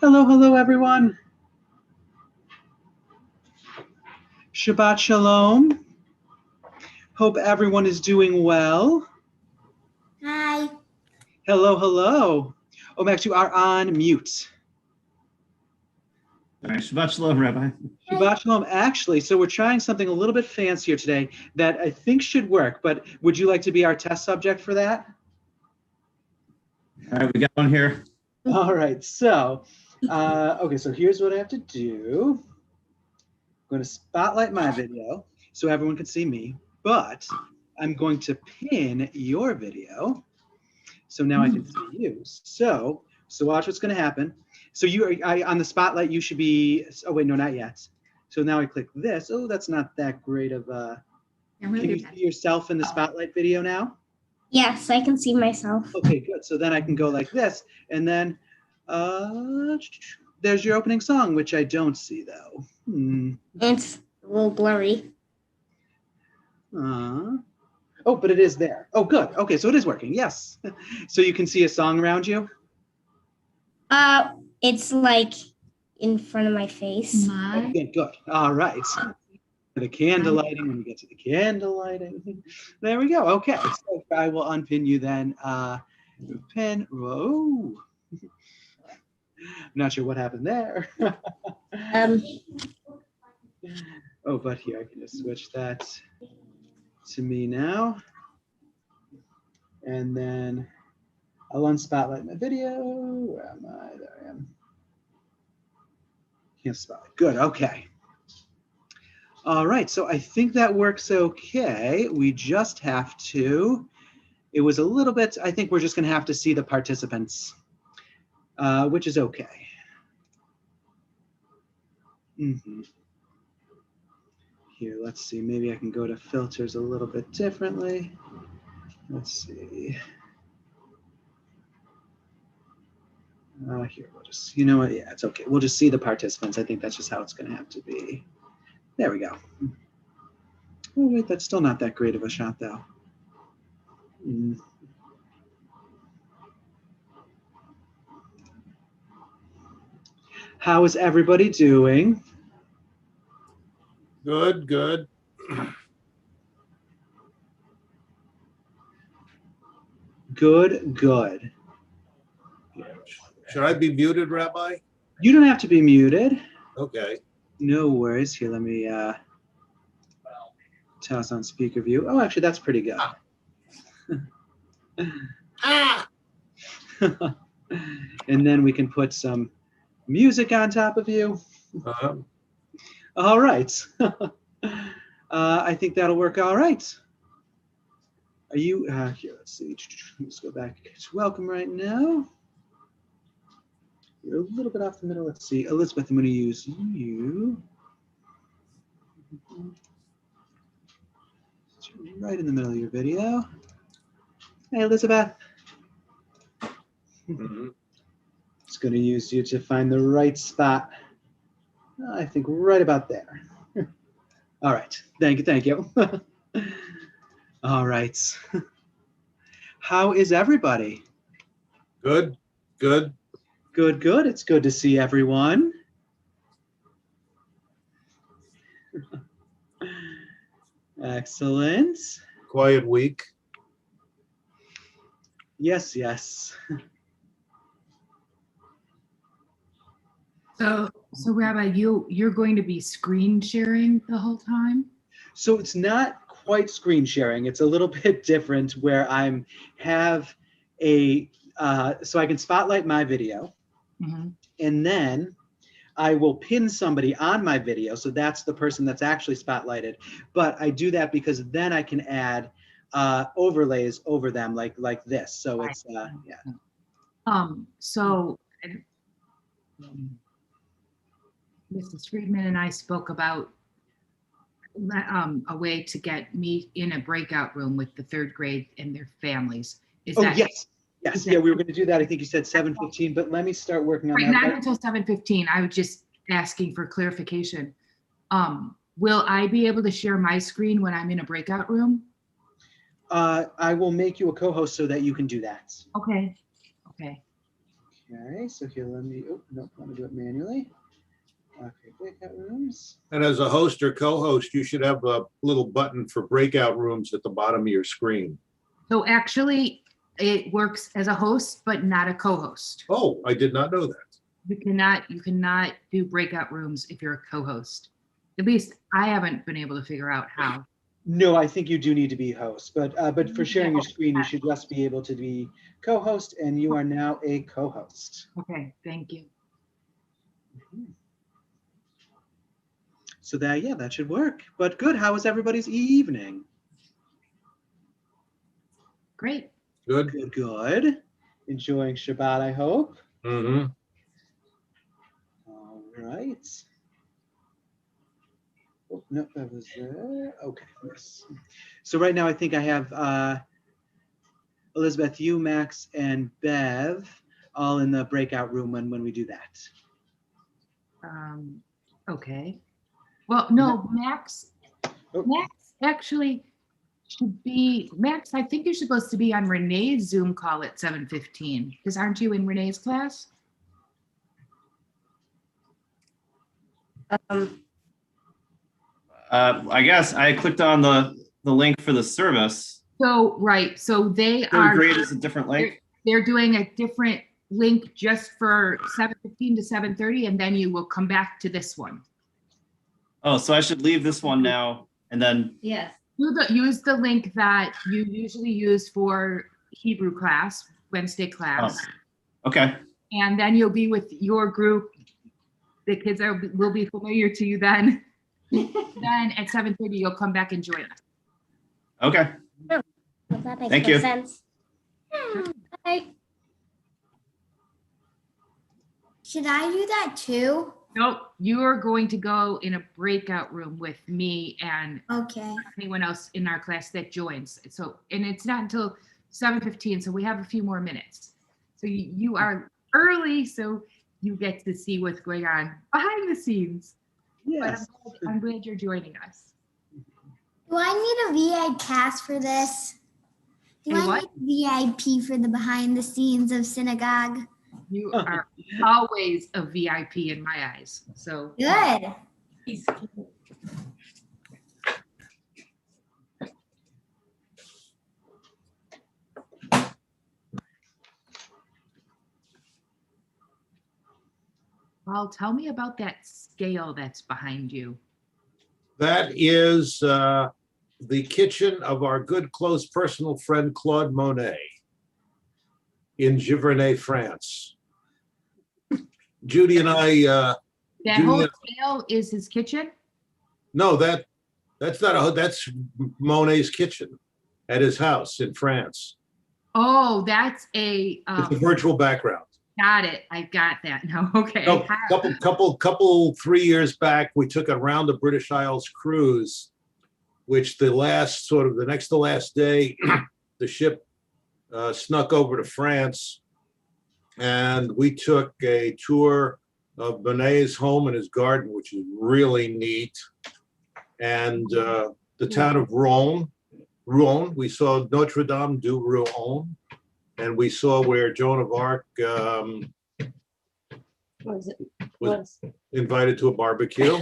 Hello, hello, everyone. Shabbat Shalom. Hope everyone is doing well. Hi. Hello, hello. Oh, Max, you are on mute. All right, Shabbat Shalom, Rabbi. Shabbat Shalom. Actually, so we're trying something a little bit fancier today that I think should work, but would you like to be our test subject for that? All right, we got one here. All right, so, okay, so here's what I have to do. I'm going to spotlight my video so everyone can see me, but I'm going to pin your video so now I can see you. So watch what's going to happen. So on the spotlight, you should be, oh wait, no, not yet. So now I click this. Oh, that's not that great of a, can you see yourself in the spotlight video now? Yes, I can see myself. Okay, good. So then I can go like this, and then there's your opening song, which I don't see though. It's a little blurry. Oh, but it is there. Oh, good. Okay, so it is working. Yes. So you can see a song around you? It's like in front of my face. Okay, good. All right. The candle lighting, when we get to the candle lighting. There we go. Okay, so I will unpin you then. Pin. Whoa. I'm not sure what happened there. Oh, but here I can just switch that to me now. And then I'll unspotlight my video. Where am I? There I am. Can't spotlight. Good. Okay. All right. So I think that works okay. We just have to. It was a little bit. I think we're just going to have to see the participants, which is okay. Here, let's see. Maybe I can go to filters a little bit differently. Let's see. Here, we'll just, you know what? Yeah, it's okay. We'll just see the participants. I think that's just how it's going to have to be. There we go. Oh, wait, that's still not that great of a shot, though. How is everybody doing? Good, good. Good, good. Should I be muted, Rabbi? You don't have to be muted. Okay. No worries. Here, let me toss on speaker view. Oh, actually, that's pretty good. And then we can put some music on top of you. All right. I think that'll work all right. Are you, here, let's see. Let's go back to welcome right now. You're a little bit off the middle. Let's see. Elizabeth, I'm going to use you. Right in the middle of your video. Hey, Elizabeth. Just going to use you to find the right spot. I think right about there. All right. Thank you. Thank you. All right. How is everybody? Good, good. Good, good. It's good to see everyone. Excellent. Quiet week. Yes, yes. So Rabbi, you're going to be screen sharing the whole time? So it's not quite screen sharing. It's a little bit different where have a, so I can spotlight my video, and then I will pin somebody on my video. So that's the person that's actually spotlighted. But I do that because then I can add overlays over them like this. So it's, yeah. So Mrs. Friedman and I spoke about a way to get me in a breakout room with the third grade and their families. Yes. Yes, yeah, we were going to do that. I think you said 7:15, but let me start working on that. Not until 7:15. I was just asking for clarification. Will I be able to share my screen when I'm in a breakout room? I will make you a co-host so that you can do that. Okay. Okay. Okay, so here, let me, oh, nope, let me do it manually. Okay, breakout rooms. And as a host or co-host, you should have a little button for breakout rooms at the bottom of your screen. So actually, it works as a host, but not a co-host. Oh, I did not know that. You cannot do breakout rooms if you're a co-host. At least I haven't been able to figure out how. No, I think you do need to be host, but for sharing your screen, you should just be able to be co-host, and you are now a co-host. Okay, thank you. So that, yeah, that should work. But good, how was everybody's evening? Great. Good. Good, good. Enjoying Shabbat, I hope. Mm-hmm. All right. Oh, no, that was okay. Yes. So right now, I think I have Elizabeth, you, Max, and Bev all in the breakout room when we do that. Okay. Well, no, Max actually should be, Max, I think you're supposed to be on Renee's Zoom call at 7:15, because aren't you in Renee's class? I guess I clicked on the link for the service. So, right, so they Third are, grade is a different link. they're doing a different link just for 7:15 to 7:30, and then you will come back to this one. Oh, so I should leave this one now and then. Yes. Use the link that you usually use for Hebrew class, Wednesday class. Okay. And then you'll be with your group. The kids will be familiar to you then. Then at 7:30, you'll come back and join us. Okay. Well, that makes Thank more you. sense. Bye. Should I do that too? Nope, you are going to go in a breakout room with me and Okay. anyone else in our class that joins. So, and it's not until 7:15, so we have a few more minutes. So you are early, so you get to see what's going on behind the scenes. Yes. But I'm glad you're joining us. Do I need a VIP pass for this? Do A I what? need a VIP for the behind the scenes of synagogue? You are always a VIP in my eyes. So Good. Paul, tell me about that scale that's behind you. That is the kitchen of our good, close personal friend, Claude Monet in Giverny, France. Judy and I, That Judy whole and- scale is his kitchen? no, that's not that's Monet's kitchen at his house in France. Oh, that's a, It's a virtual background. got it. I got that. No, okay. No, couple 3 years back, we took a round of British Isles cruise, which the next to last day, the ship snuck over to France, and we took a tour of Benet's home and his garden, which is really neat, and the town of Rouen. We saw Notre Dame du Rouen, and we saw where Joan of Arc was invited to a barbecue.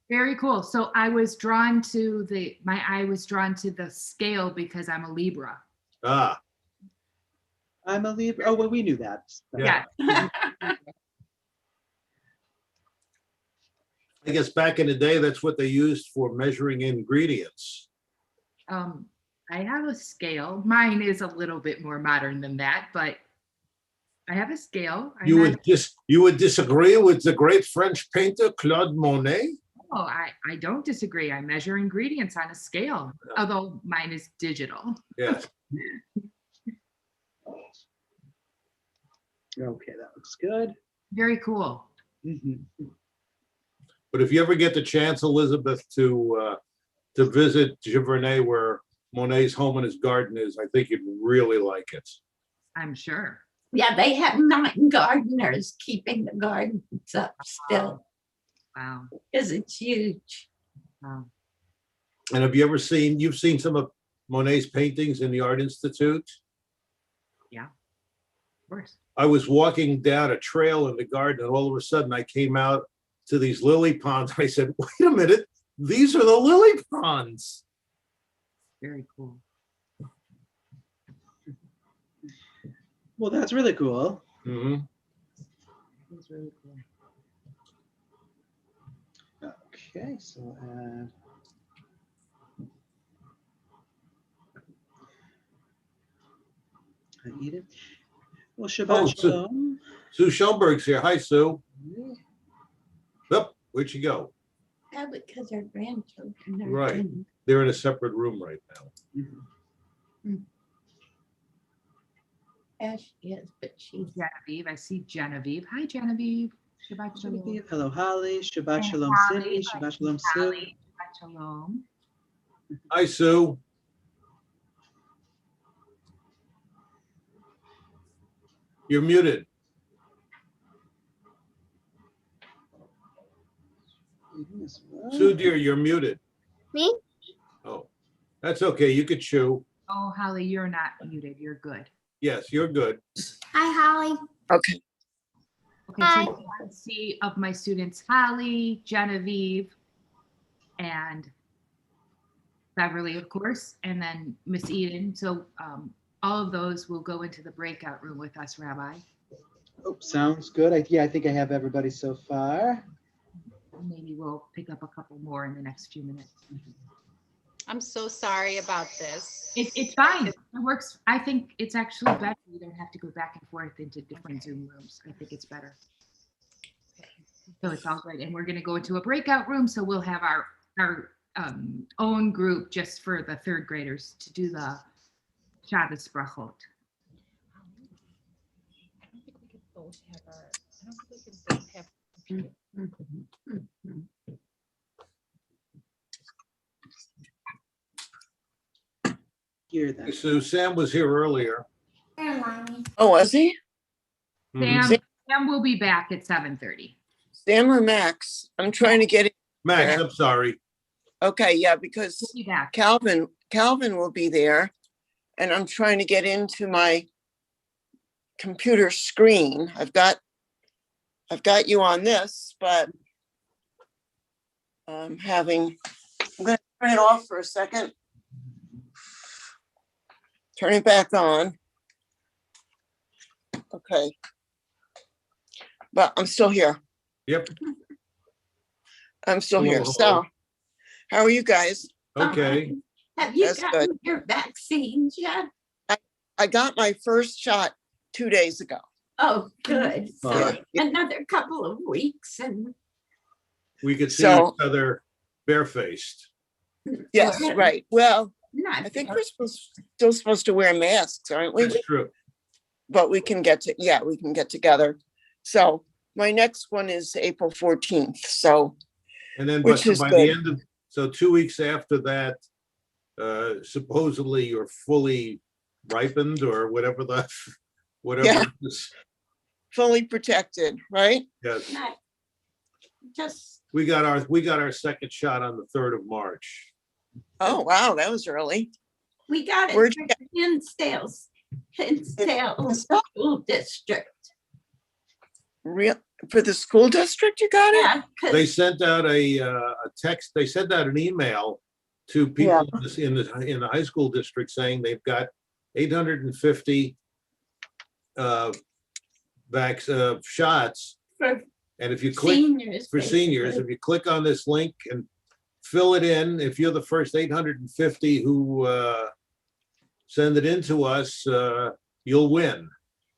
Very cool. So I was drawn to my eye was drawn to the scale because I'm a Libra. Ah, I'm a Libra. Oh, well, we knew that. Yeah. Yeah. I guess back in the day, that's what they used for measuring ingredients. I have a scale. Mine is a little bit more modern than that, but I have a scale. You would disagree with the great French painter Claude Monet? Oh, I don't disagree. I measure ingredients on a scale, although mine is digital. Yes. Okay, that looks good. Very cool. Mhm. But if you ever get the chance, Elizabeth, to visit Giverny, where Monet's home and his garden is, I think you'd really like it. I'm sure. Yeah, they have 9 gardeners keeping the gardens up still, Wow. because it's huge. Wow. And have you ever you've seen some of Monet's paintings in the Art Institute? Yeah. course. I was walking down a trail in the garden, and all of a sudden I came out to these lily ponds. I said, wait a minute, these are the lily ponds. Very cool. Well, that's really cool. Mhm. It was really cool. Okay, so add. I eat it. Well, Oh, Shabbat Shalom. Sue Schoenberg's here. Hi, Sue. Yep, where'd she go? Probably because our grandchildren are. Right. in- They're in a separate room right now. Mhm. Ash is, but she's. Genevieve, I see Genevieve. Hi, Genevieve. Shabbat shalom. Genevieve, hello, Holly. Shabbat And Shalom, Holly, Cindy. hi, Shabbat Shalom, Sue. Holly. Shabbat shalom. Hi, Sue. You're muted. Eating as well. Sue, dear, you're muted. Me? Oh, that's okay. You could chew. Oh, Holly, you're not muted. You're good. Yes, you're good. Hi, Holly. Okay. Okay, Hi. so you can see of my students, Holly, Genevieve, and Beverly, of course, and then Miss Eden. So all of those will go into the breakout room with us, Rabbi. Oh, sounds good. Yeah, I think I have everybody so far. Maybe we'll pick up a couple more in the next few minutes. I'm so sorry about this. It's fine. It works. I think it's actually better. You don't have to go back and forth into different Zoom rooms. I think it's better. So it's all good. And we're going to go into a breakout room. So we'll have our own group just for the third graders to do the Shabbos brachot. I don't think we could both have computer. Here then. Sue, Sam was here earlier. Oh, was he? Mhm. Sam will be back at 7:30. Sam or Max? I'm trying to get it. Max, I'm sorry. Okay, yeah, because We'll be back. Calvin will be there, and I'm trying to get into my computer screen. I've got you on this, but I'm gonna turn it off for a second. Turn it back on. Okay. But I'm still here. Yep, I'm still Hello, here. hello. So, how are you guys? okay. Have you That's gotten your vaccines yet? I got my first shot 2 days ago. Oh, good. So Alright. another couple of weeks and. We could see So- each other barefaced. Yes, Or right. Well, Not. I think we're still supposed to wear masks, aren't we? That's true. But we can get together. So my next one is April 14th. So, And then, Which but is by good. the end of, so 2 weeks after that, supposedly you're fully ripened or whatever Yeah. this- fully protected, right? yes. Not just, We got our second shot on the 3rd of March. Oh, wow, that was early. we got it Where'd for you in Stales School District. Real for the school district, you got it? Yeah, They 'cause sent out a text, they sent out an email to people in the high school district saying they've got 850 shots. for And if you click seniors. for seniors, basically. if you click on this link and fill it in, if you're the first 850 who send it in to us, you'll win.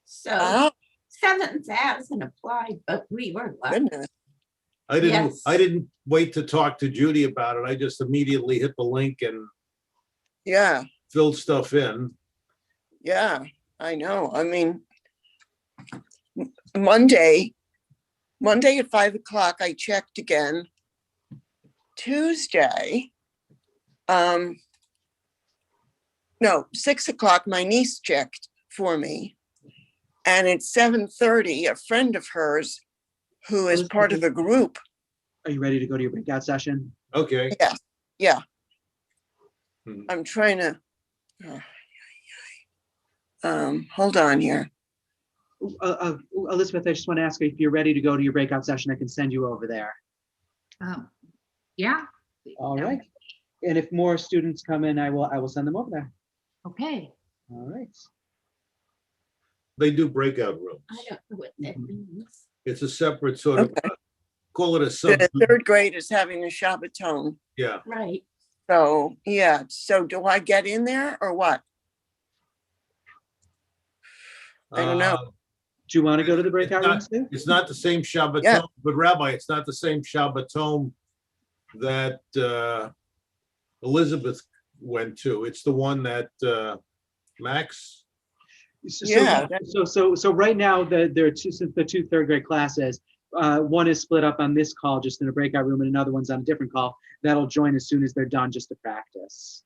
So Oh, 7,000 applied, but we were lucky. goodness. I Yes. didn't wait to talk to Judy about it. I just immediately hit the link and Yeah, filled stuff in. yeah, I know. I mean, Monday at 5 o'clock, I checked again. Tuesday, no, 6 o'clock, my niece checked for me. And at 7:30, a friend of hers who is part of a group, Are you ready to go to your breakout session? Okay. yeah. Hmm. I'm trying to, hold on here. Elizabeth, I just want to ask you if you're ready to go to your breakout session. I can send you over there. Yeah. All right. And if more students come in, I will send them over there. Okay. All right. They do breakout rooms. I don't know what that means. It's a separate sort of, Okay. call it a sub. The third grade is having a Shabbaton. Yeah. Right. So, yeah, so do I get in there or what? I don't know. Do you want to go to the breakout rooms too? It's not the same Shabbaton, Yeah. but Rabbi, it's not the same Shabbaton that Elizabeth went to. It's the one that Max. Yeah. So right now there are the two third grade classes. One is split up on this call, just in a breakout room, and another one's on a different call. That'll join as soon as they're done, just to practice.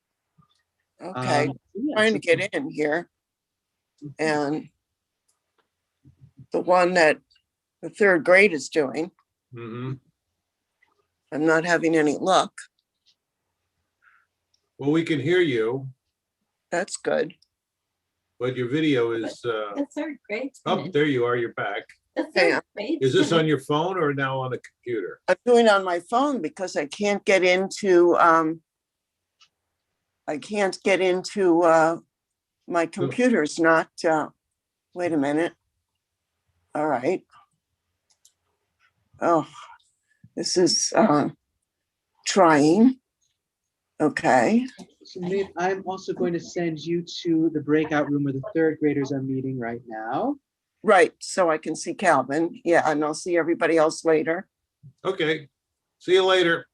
Okay, Yeah, trying to get in here. And the one that the third grade is doing, Mhm. I'm not having any luck. Well, we can hear you, That's good. but your video is, The third grade's oh, gonna, there you are, you're back. the Hang third on. grade's Is this gonna- on your phone or now on the computer? I'm doing it on my phone because I can't get into my computer's not, wait a minute. All right. Oh, this is trying. Okay. So Nate, I'm also going to send you to the breakout room where the third graders are meeting right now. Right, so I can see Calvin. Yeah, and I'll see everybody else later. Okay, see you later.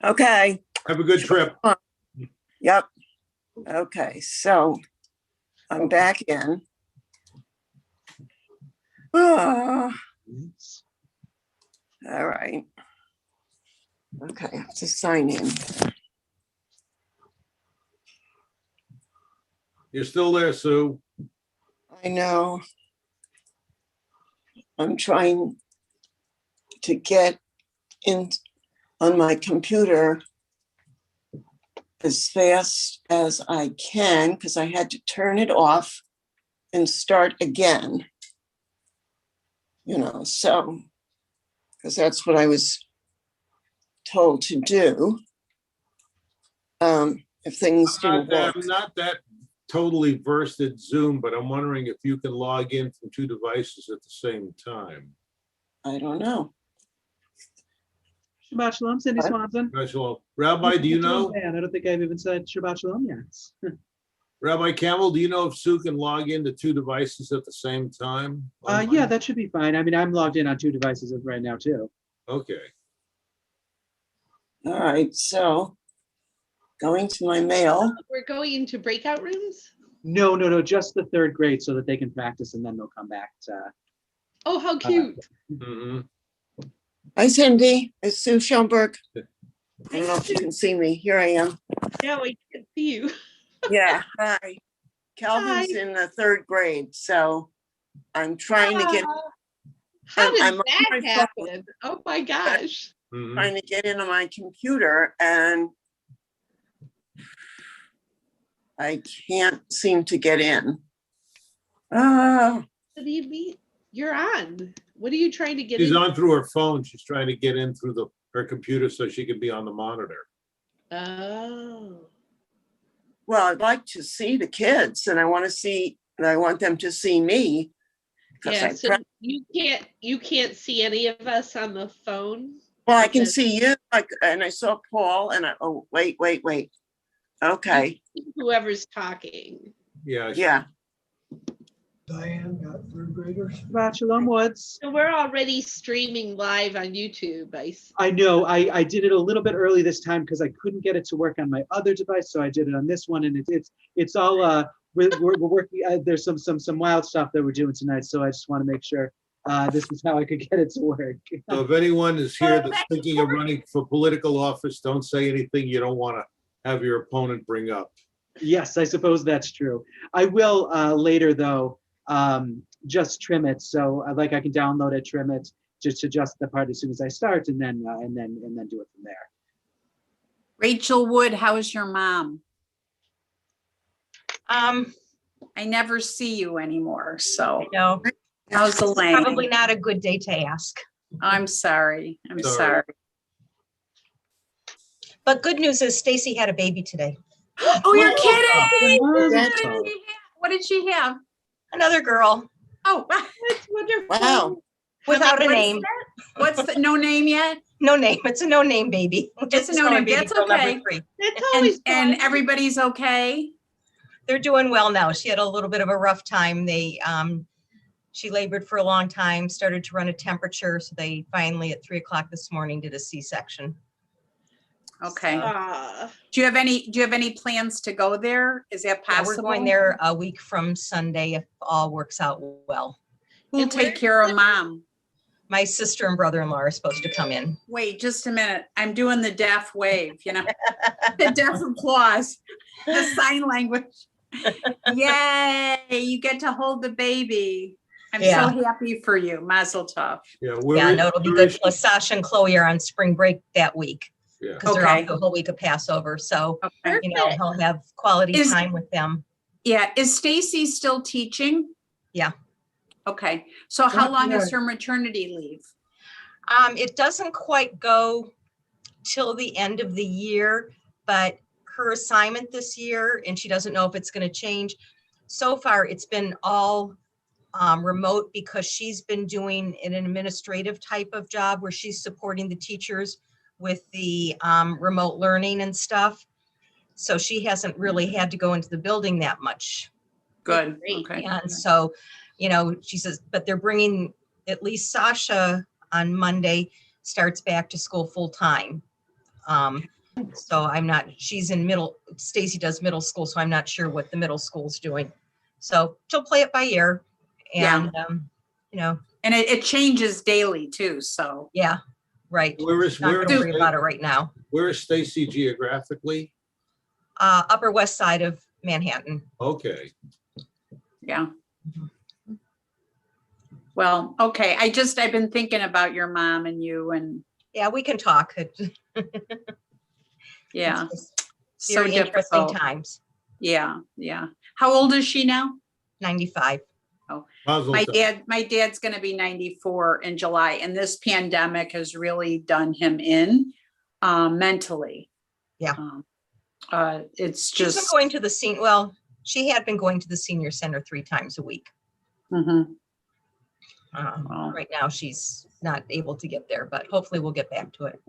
Okay, Have a good trip. yep. Okay, so I'm back in. Ah, all right. Okay, I have to sign in. You're still there, Sue. I know. I'm trying to get in on my computer as fast as I can because I had to turn it off and start again. You know, so, because that's what I was told to do. If things didn't work. I'm not that totally versed at Zoom, but I'm wondering if you can log in from two devices at the same time. I don't know. Shabbat Shalom, Cindy Swanson. Well, Rabbi, do you know? Man, I don't think I've even said Shabbat Shalom yet. Rabbi Campbell, do you know if Sue can log into two devices at the same time? Yeah, that should be fine. I mean, I'm logged in on two devices right now too. Okay. All right, so going to my mail. We're going into breakout rooms? No, just the third grade so that they can practice and then they'll come back to. Oh, how cute. Mhm. Hi, Cindy. It's Sue Schoenberg. I don't know if you can see me. Here I am. No, I can't see you. Yeah, hi. Calvin's in the third grade, so I'm trying to get How did I'm on that my phone. happen? Oh my gosh. Mhm. trying to get into my computer and I can't seem to get in. What do you mean? You're on. What are you trying to get She's in? on through her phone. She's trying to get in through her computer so she can be on the monitor. Oh. Well, I'd like to see the kids and I want them to see me. 'Cause Yeah, I so pre- you can't see any of us on the phone? Well, I can Because see you, and I saw Paul and wait. Okay, whoever's talking. Yeah. yeah. Diane got third graders. Shabbat Shalom, Woods. So we're already streaming live on YouTube. I know, I did it a little bit early this time because I couldn't get it to work on my other device, so I did it on this one, and it's all we're working. There's some wild stuff that we're doing tonight, so I just want to make sure this is how I could get it to work. So if anyone is here that's thinking of running for political office, don't say anything you don't want to have your opponent bring up. Yes, I suppose that's true. I will later though. Just trim it, so I can download it, trim it, just adjust the part as soon as I start, and then do it from there. Rachel Wood, how's your mom? I never see you anymore, so. No, How's the lane? Probably not a good day to ask. I'm sorry. I'm Sorry. sorry. But good news is Stacy had a baby today. Oh, you're kidding. Mazel tov. What did she have? Another girl Oh, That's wonderful. Wow. without a What's name. what's the no name yet? No name. It's a no name baby. It's a no name. That's okay. It's And, always and fun. everybody's okay. They're doing well now. She had a little bit of a rough time. She labored for a long time, started to run a temperature. So they finally at 3 o'clock this morning did a C-section. Okay. Ah, Do you have any plans to go there? Is that Yeah, possible? we're going there a week from Sunday if all works out well. Who'll And take where- care of mom? My sister and brother-in-law are supposed to come in. Wait, just a minute. I'm doing the deaf wave, the deaf applause, the sign language. Yay, you get to hold the baby. I'm Yeah. so happy for you. Mazel tov. Yeah, Yeah, no, it'll be where good. is Plus Sasha and Chloe are on spring break that week she? Yeah. because they're Okay. off the whole week of Passover. So, Okay. you know, he'll have quality Is- time with them. Yeah, is Stacy still teaching? Yeah. Okay, so how Not long is yet. her maternity leave? It doesn't quite go till the end of the year, but her assignment this year, and she doesn't know if it's going to change. So far, it's been all remote because she's been doing an administrative type of job where she's supporting the teachers with the remote learning and stuff. So she hasn't really had to go into the building that much. Good, Great. okay. And so, you know, she says, but they're bringing at least Sasha on Monday starts back to school full time. So I'm not, she's in Stacy does middle school, so I'm not sure what the middle school's doing. So she'll play it by ear and, you know, And it changes daily too, so. yeah, right. Where is Not where gonna is worry about it right now. where is Stacy geographically? Upper West Side of Manhattan. Okay. Yeah. Well, okay, I've been thinking about your mom and you and, Yeah, we can talk. yeah, It's so very interesting difficult. times. Yeah, yeah. How old is she now? 95. Mazel My tov. dad's gonna be 94 in July, and this pandemic has really done him in mentally. Yeah. It's She's been just. going to the she had been going to the senior center 3 times a week. Mhm. Wow. Right now, she's not able to get there, but hopefully we'll get back to it.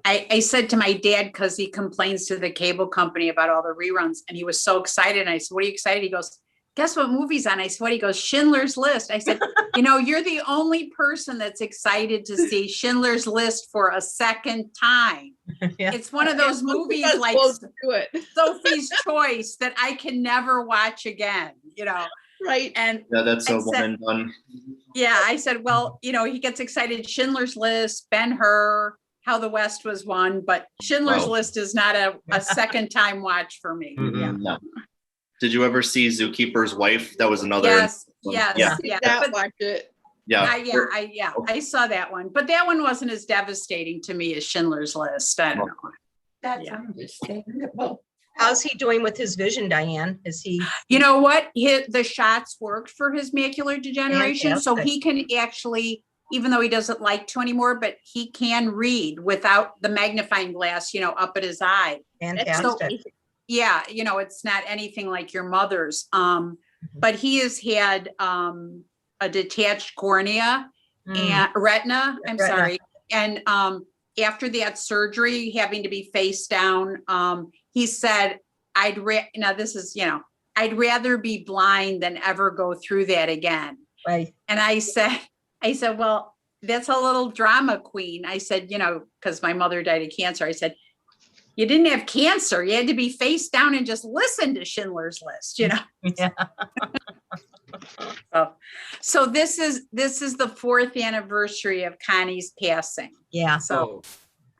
I said to my dad, because he complains to the cable company about all the reruns, and he was so excited. And I said, what are you excited? He goes, guess what movie's on? I said, what? He goes, Schindler's List. I said, you're the only person that's excited to see Schindler's List for a second time. Yeah. It's one of those movies That's like close to it. Sophie's Choice that I can never watch again, Right. And Yeah, that's I a one said- and done. yeah, I said, well, he gets excited. Schindler's List, Ben-Hur, How the West Was Won, but Schindler's Wow. List is not a second time watch for me. Mhm. No. Did you ever see Zookeeper's Wife? That was another. Yes, one. yes, Yeah. yeah. That But watch it. Yeah. I saw that one, but that one wasn't as devastating to me as Schindler's List. I don't know. That's Yeah. understandable. How's he doing with his vision, Diane? Is he? You know what? The shots worked for his macular degeneration, so he can actually, even though he doesn't like to anymore, but he can read without the magnifying glass, up at his eye. Fantastic. Yeah, it's not anything like your mother's. But he has had a detached cornea and retina. I'm Retina. sorry. And after that surgery, having to be face down, he said, I'd rather be blind than ever go through that again. Right. And I said, well, that's a little drama queen. I said, because my mother died of cancer. I said, you didn't have cancer. You had to be face down and just listen to Schindler's List, Yeah. So this is the 4th anniversary of Connie's passing. Yeah. So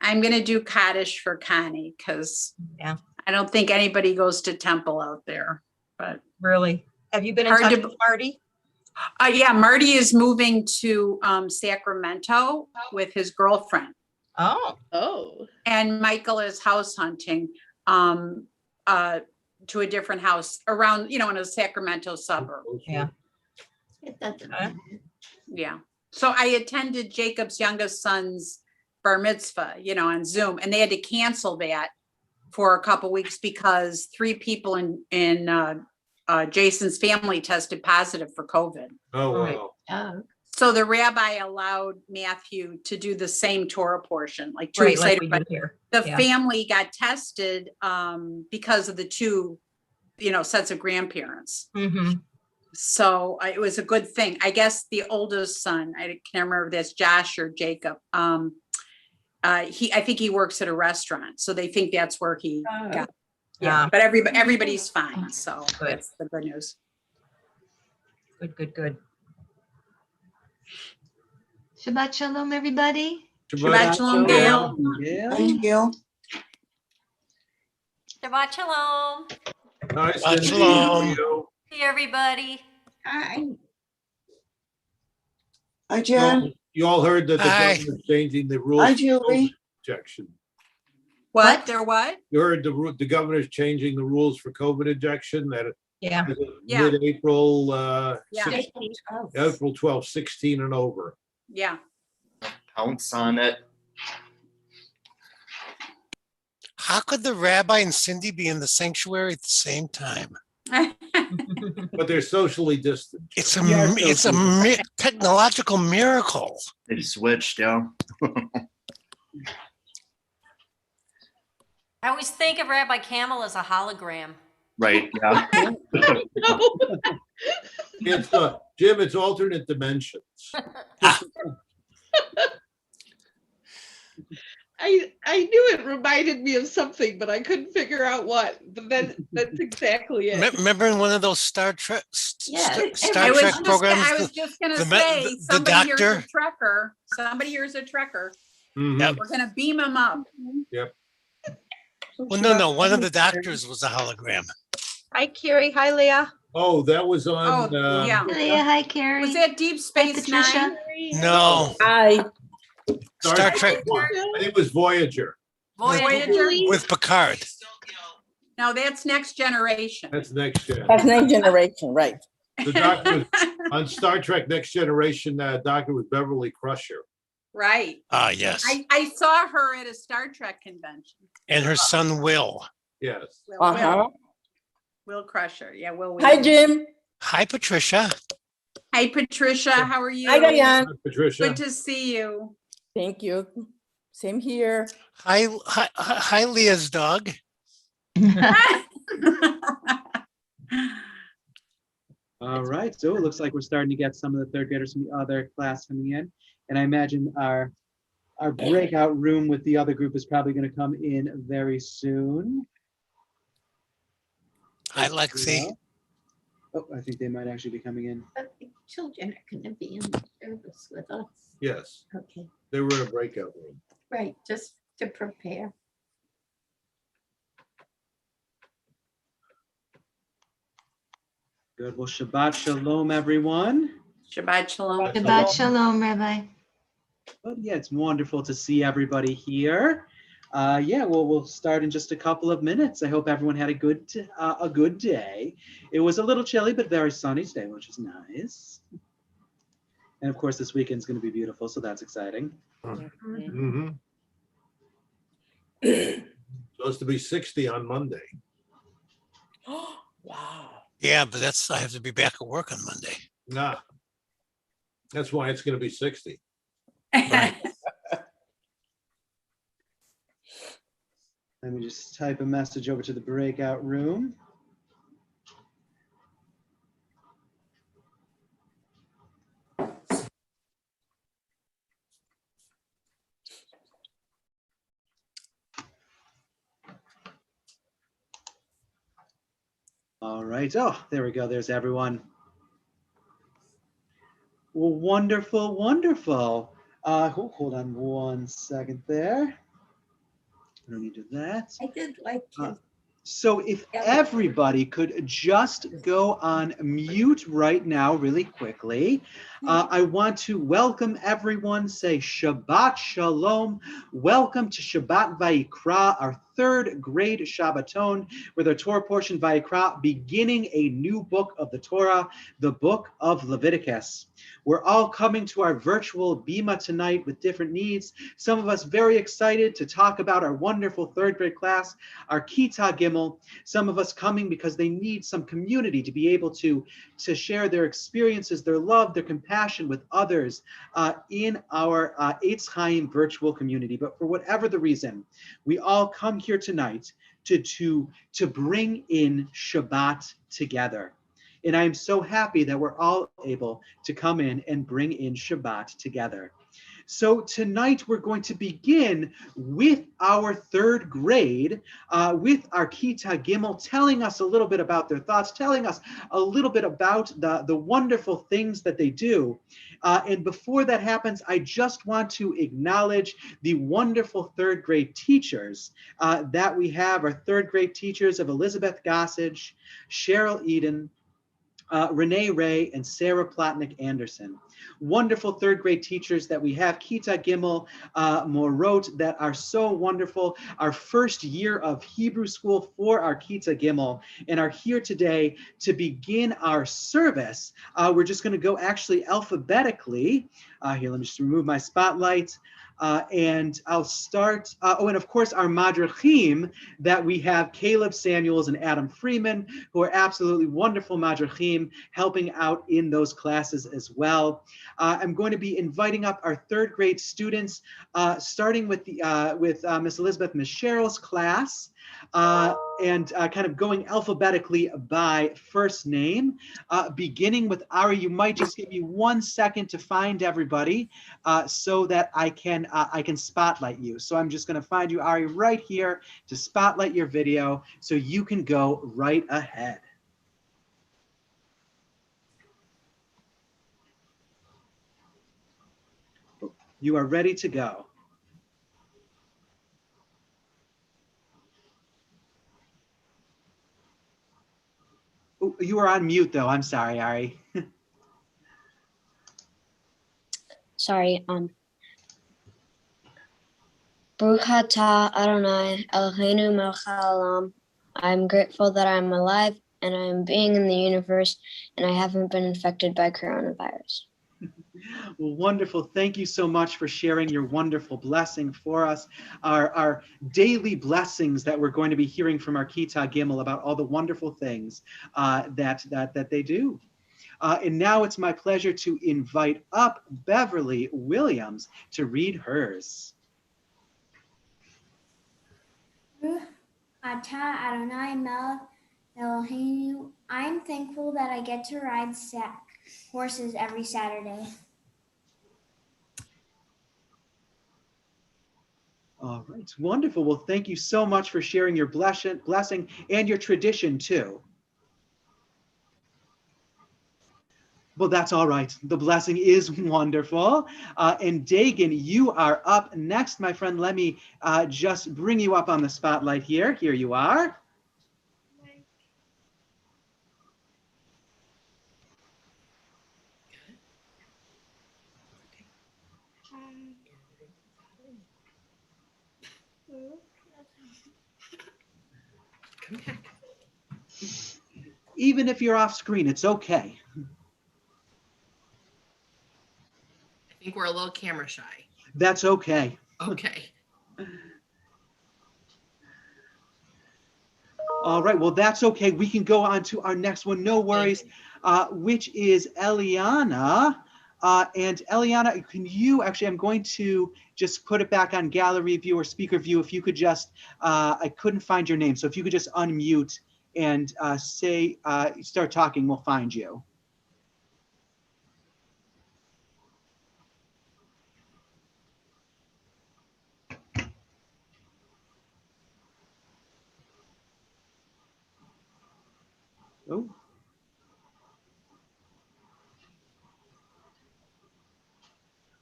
I'm going to do Kaddish for Connie because Yeah. I don't think anybody goes to temple out there, but Really. Have you been in Hard touch to- with Marty? yeah, Marty is moving to Sacramento with his girlfriend. Oh. And Michael is house hunting to a different house around, in a Sacramento suburb. Yeah. It doesn't Okay. matter. Yeah. So I attended Jacob's youngest son's bar mitzvah, on Zoom, and they had to cancel that for a couple weeks because 3 people in Jason's family tested positive for COVID. Oh, Right. wow. Oh, So the rabbi allowed Matthew to do the same Torah portion, like 2 Right, weeks like later. we But do here. the Yeah. family got tested because of the 2, sets of grandparents. Mhm. So it was a good thing. I guess the oldest son, I can't remember if that's Josh or Jacob. I think he works at a restaurant, so they think that's where he Oh. got. Yeah. Yeah, but everybody's fine. So Good. that's the good news. Good. Shabbat shalom, everybody. Shabbat shalom, Gail. Thank you. Shabbat shalom. Hi, Shabbat Cindy. shalom. How are you? Hey, everybody. hi. Hi, Jen. You all heard that the Hi. governor's changing the rules. Hi, for Julie. COVID Injection. What? They're what? You heard the governor's changing the rules for COVID injection that Yeah. Yeah. mid-April, Yeah. April 12th, 16 and over. Yeah. Pounce on it. How could the rabbi and Cindy be in the sanctuary at the same time? But they're socially distant. It's a Yeah, it's a technological miracle. They switched, yeah. I always think of Rabbi Camel as a hologram. Right, yeah. It's Jim, it's alternate dimensions. I knew it reminded me of something, but I couldn't figure out what. But then that's exactly it. Remember in one of those Star Trek Yeah, Star Trek programs? I was just gonna the say, the somebody here's a doctor? trekker. Somebody here's a trekker. Mhm. We're gonna beam him up. Yep. Well, no. One of the doctors was a hologram. Hi, Carrie. Hi, Leah. Oh, that was on. Oh, yeah. Leah, hi, Carrie. Was that Deep Space Patricia. Nine? No, Hi. Star Trek I think it was Voyager. Voyager? with Picard. No, that's Next Generation. That's next gen. That's next generation, right? The doctor was, on Star Trek Next Generation, doctor was Beverly Crusher. Right. Ah, yes. I saw her at a Star Trek convention. And her son Will. Yes. Will Crusher. Yeah, Will. Hi, Jim. Hi, Patricia. Hi, Patricia. How are you? Hi, Diane. Patricia. Good to see you. Thank you. Same here. Hi, Leah's dog. All right, so it looks like we're starting to get some of the third graders from the other class coming in. And I imagine our breakout room with the other group is probably going to come in very soon. Hi, Lexi. Oh, I think they might actually be coming in. But the children are going to be in the service with us. Yes, Okay, they were in a breakout room. right, just to prepare. Good. Well, Shabbat Shalom, everyone. Shabbat Shalom. Shabbat shalom, Rabbi. Well, yeah, it's wonderful to see everybody here. Yeah, well, we'll start in just a couple of minutes. I hope everyone had a good day. It was a little chilly, but very sunny today, which is nice. And of course, this weekend's going to be beautiful, so that's exciting. Mm-hmm. Supposed to be 60 on Monday. Wow. Yeah, but I have to be back at work on Monday. Nah. That's why it's going to be 60. Right. Let me just type a message over to the breakout room. All right. Oh, there we go. There's everyone. Well, wonderful, wonderful. Hold on one second there. I don't need to do that. I did like his So if everybody could just go on mute right now really quickly. I want to welcome everyone, say Shabbat Shalom. Welcome to Shabbat Vayikra, our third grade Shabbaton, with our Torah portion Vayikra, beginning a new book of the Torah, the book of Leviticus. We're all coming to our virtual Bima tonight with different needs. Some of us very excited to talk about our wonderful third grade class, our Kita Gimel. Some of us coming because they need some community to be able to share their experiences, their love, their compassion with others in our Eitz Chaim virtual community. But for whatever the reason, we all come here tonight to bring in Shabbat together. And I am so happy that we're all able to come in and bring in Shabbat together. So tonight we're going to begin with our third grade, with our Kita Gimel, telling us a little bit about their thoughts, telling us a little bit about the wonderful things that they do. And before that happens, I just want to acknowledge the wonderful third grade teachers that we have, our third grade teachers of Elizabeth Gossage, Cheryl Eden, Renee Ray, and Sarah Plotnick Anderson. Wonderful third grade teachers that we have, Kita Gimel Morot, that are so wonderful. Our first year of Hebrew school for our Kita Gimel, and are here today to begin our service. We're just going to go actually alphabetically. Here, let me just remove my spotlight. And I'll start, and of course our Madrachim that we have, Caleb Samuels and Adam Freeman, who are absolutely wonderful Madrachim, helping out in those classes as well. I'm going to be inviting up our third grade students, starting with Miss Elizabeth Michel's class, and kind of going alphabetically by first name, beginning with Ari. You might just give me 1 second to find everybody so that I can spotlight you. So I'm just going to find you, Ari, right here to spotlight your video so you can go right ahead. You are ready to go. Ooh, you are on mute though. I'm sorry, Ari. Sorry. Baruch atah Adonai Eloheinu melech haolam. I'm grateful that I'm alive and I'm being in the universe and I haven't been infected by coronavirus. Well, wonderful. Thank you so much for sharing your wonderful blessing for us, our daily blessings that we're going to be hearing from our Kita Gimel about all the wonderful things that they do. And now it's my pleasure to invite up Beverly Williams to read hers. Atah Adonai Melech Eloheinu. I'm thankful that I get to ride horses every Saturday. All right, wonderful. Well, thank you so much for sharing your blessing and your tradition too. Well, that's all right. The blessing is wonderful. And Dagan, you are up next, my friend. Let me just bring you up on the spotlight here. Here you are. Come back. Even if you're off screen, it's okay. I think we're a little camera shy. That's okay. Okay. All right, well, that's okay. We can go on to our next one, no worries, which is Eliana. And Eliana, can you, actually, I'm going to just put it back on gallery view or speaker view. If you could just, I couldn't find your name. So if you could just unmute and start talking, we'll find you. Oh.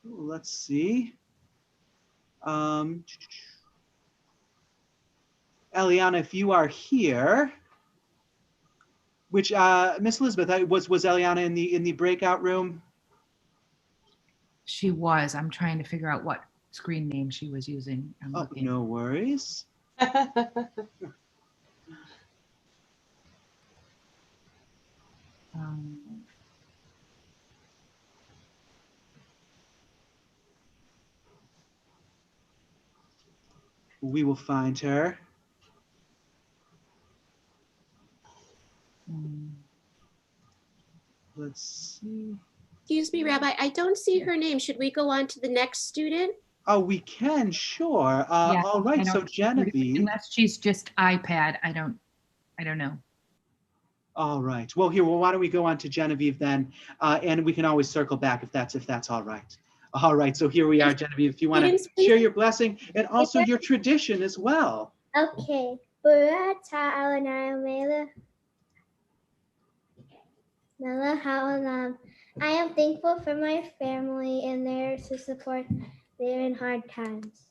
Let's see. Eliana, if you are here, which Miss Elizabeth, was Eliana in the breakout room? She was. I'm trying to figure out what screen name she was using. I'm Oh, looking. no worries. We will find her. Let's see. Excuse me, Rabbi, I don't see her name. Should we go on to the next student? Oh, we can, sure. Yeah, All I right, so don't- Genevieve. Unless she's just iPad, I don't know. All right. Well, here. Well, why don't we go on to Genevieve then, and we can always circle back if that's all right. All right. So here we are, Genevieve. If you want to share your blessing and also your tradition as well. Okay. Baruch atah Adonai melech haolam. I am thankful for my family and there to support them in hard times.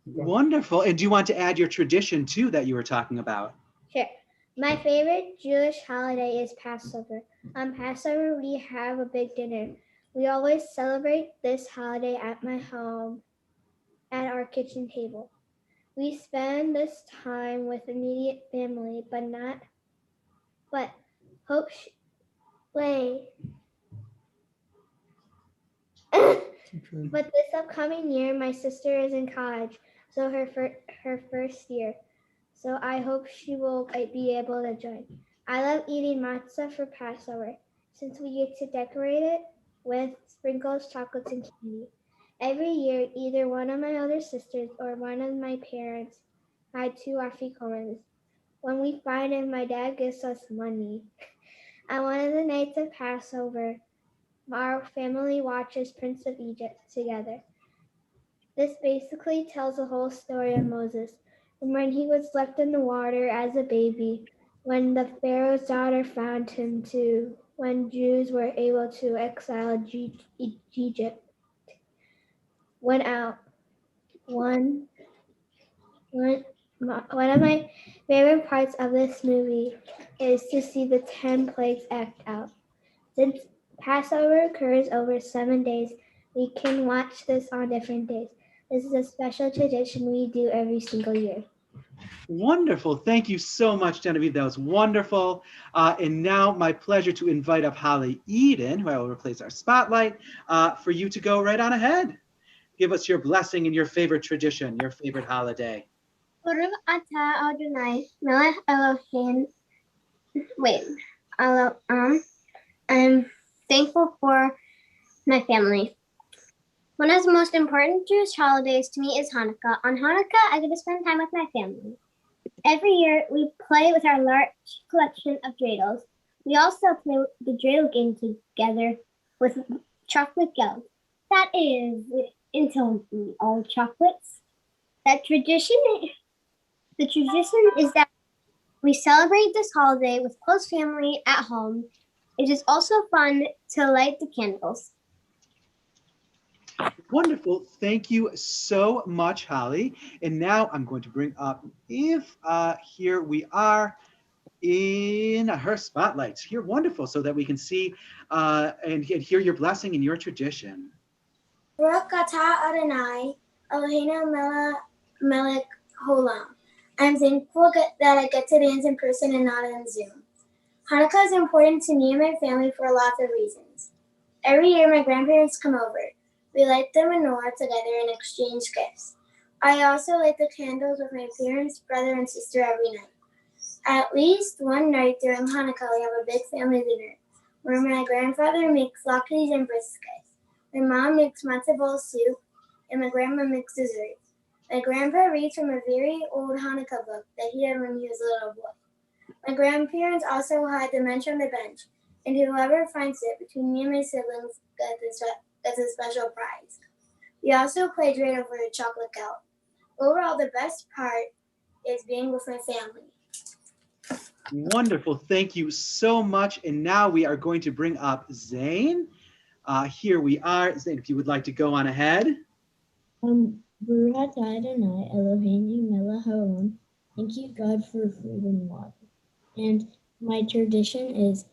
Wonderful. And do you want to add your tradition too that you were talking about? Sure. My favorite Jewish holiday is Passover. On Passover, we have a big dinner. We always celebrate this holiday at my home, at our kitchen table. We spend this time with immediate family, but this upcoming year, my sister is in college, so her first year. So I hope she will be able to join. I love eating matzah for Passover, since we get to decorate it with sprinkles, chocolates, and candy. Every year, either one of my older sisters or one of my parents had 2 afikomas. When we find it, my dad gives us money. On one of the nights of Passover, our family watches Prince of Egypt together. This basically tells the whole story of Moses, from when he was left in the water as a baby, when the Pharaoh's daughter found him, to when Jews were able to exile Egypt. One of my favorite parts of this movie is to see the 10 plagues act out. Since Passover occurs over 7 days, we can watch this on different days. This is a special tradition we do every single year. Wonderful. Thank you so much, Genevieve. That was wonderful. And now my pleasure to invite up Holly Eden, who I will replace our spotlight, for you to go right on ahead. Give us your blessing and your favorite tradition, your favorite holiday. Baruch atah Adonai melech Elohim. I'm thankful for my family. One of the most important Jewish holidays to me is Hanukkah. On Hanukkah, I get to spend time with my family. Every year, we play with our large collection of dreidels. We also play the dreidel game together with chocolate gelt. That is, until all chocolates. The tradition is that we celebrate this holiday with close family at home. It is also fun to light the candles. Wonderful. Thank you so much, Holly. And now I'm going to bring up, here we are in her spotlights. Here, wonderful, so that we can see and hear your blessing and your tradition. Baruch atah Adonai Eloheinu melech haolam. I'm thankful that I get to dance in person and not on Zoom. Hanukkah is important to me and my family for lots of reasons. Every year, my grandparents come over. We light the menorah together and exchange gifts. I also light the candles with my parents, brother, and sister every night. At least one night during Hanukkah, we have a big family dinner where my grandfather makes latkes and briskets. My mom makes matzo ball soup, and my grandma makes desserts. My grandpa reads from a very old Hanukkah book that he had when he was a little boy. My grandparents also hide the mensch on the bench, and whoever finds it between me and my siblings gets a special prize. We also play dreidel for the chocolate gelt. Overall, the best part is being with my family. Wonderful. Thank you so much. And now we are going to bring up Zane. Here we are. Zane, if you would like to go on ahead. Baruch atah Adonai Eloheinu melech haolam. Thank you, God, for food and water. And my tradition is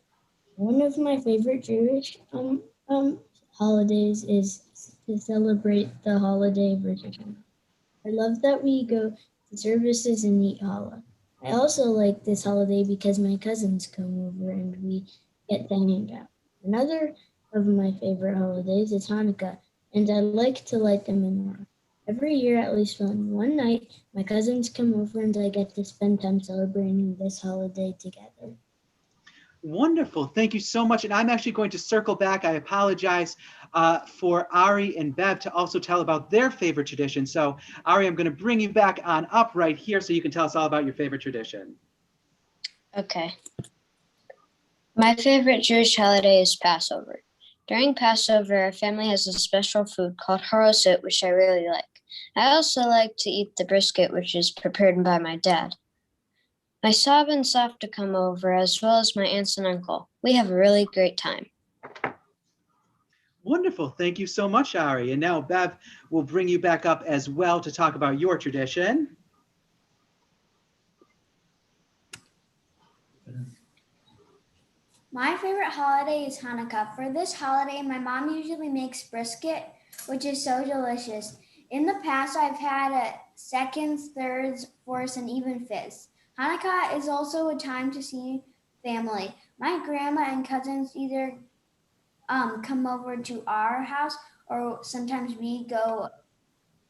one of my favorite Jewish holidays is to celebrate the holiday of Rosh Hashanah. I love that we go to services and eat challah. I also like this holiday because my cousins come over and we get to hang out. Another of my favorite holidays is Hanukkah, and I like to light the menorah. Every year, at least one night, my cousins come over and I get to spend time celebrating this holiday together. Wonderful. Thank you so much. And I'm actually going to circle back. I apologize for Ari and Bev to also tell about their favorite tradition. So Ari, I'm going to bring you back on up right here so you can tell us all about your favorite tradition. Okay. My favorite Jewish holiday is Passover. During Passover, our family has a special food called haroset, which I really like. I also like to eat the brisket, which is prepared by my dad. My sob and Safta come over, as well as my aunts and uncle. We have a really great time. Wonderful. Thank you so much, Ari. And now Bev will bring you back up as well to talk about your tradition. My favorite holiday is Hanukkah. For this holiday, my mom usually makes brisket, which is so delicious. In the past, I've had seconds, thirds, fourths, and even fifths. Hanukkah is also a time to see family. My grandma and cousins either come over to our house or sometimes we go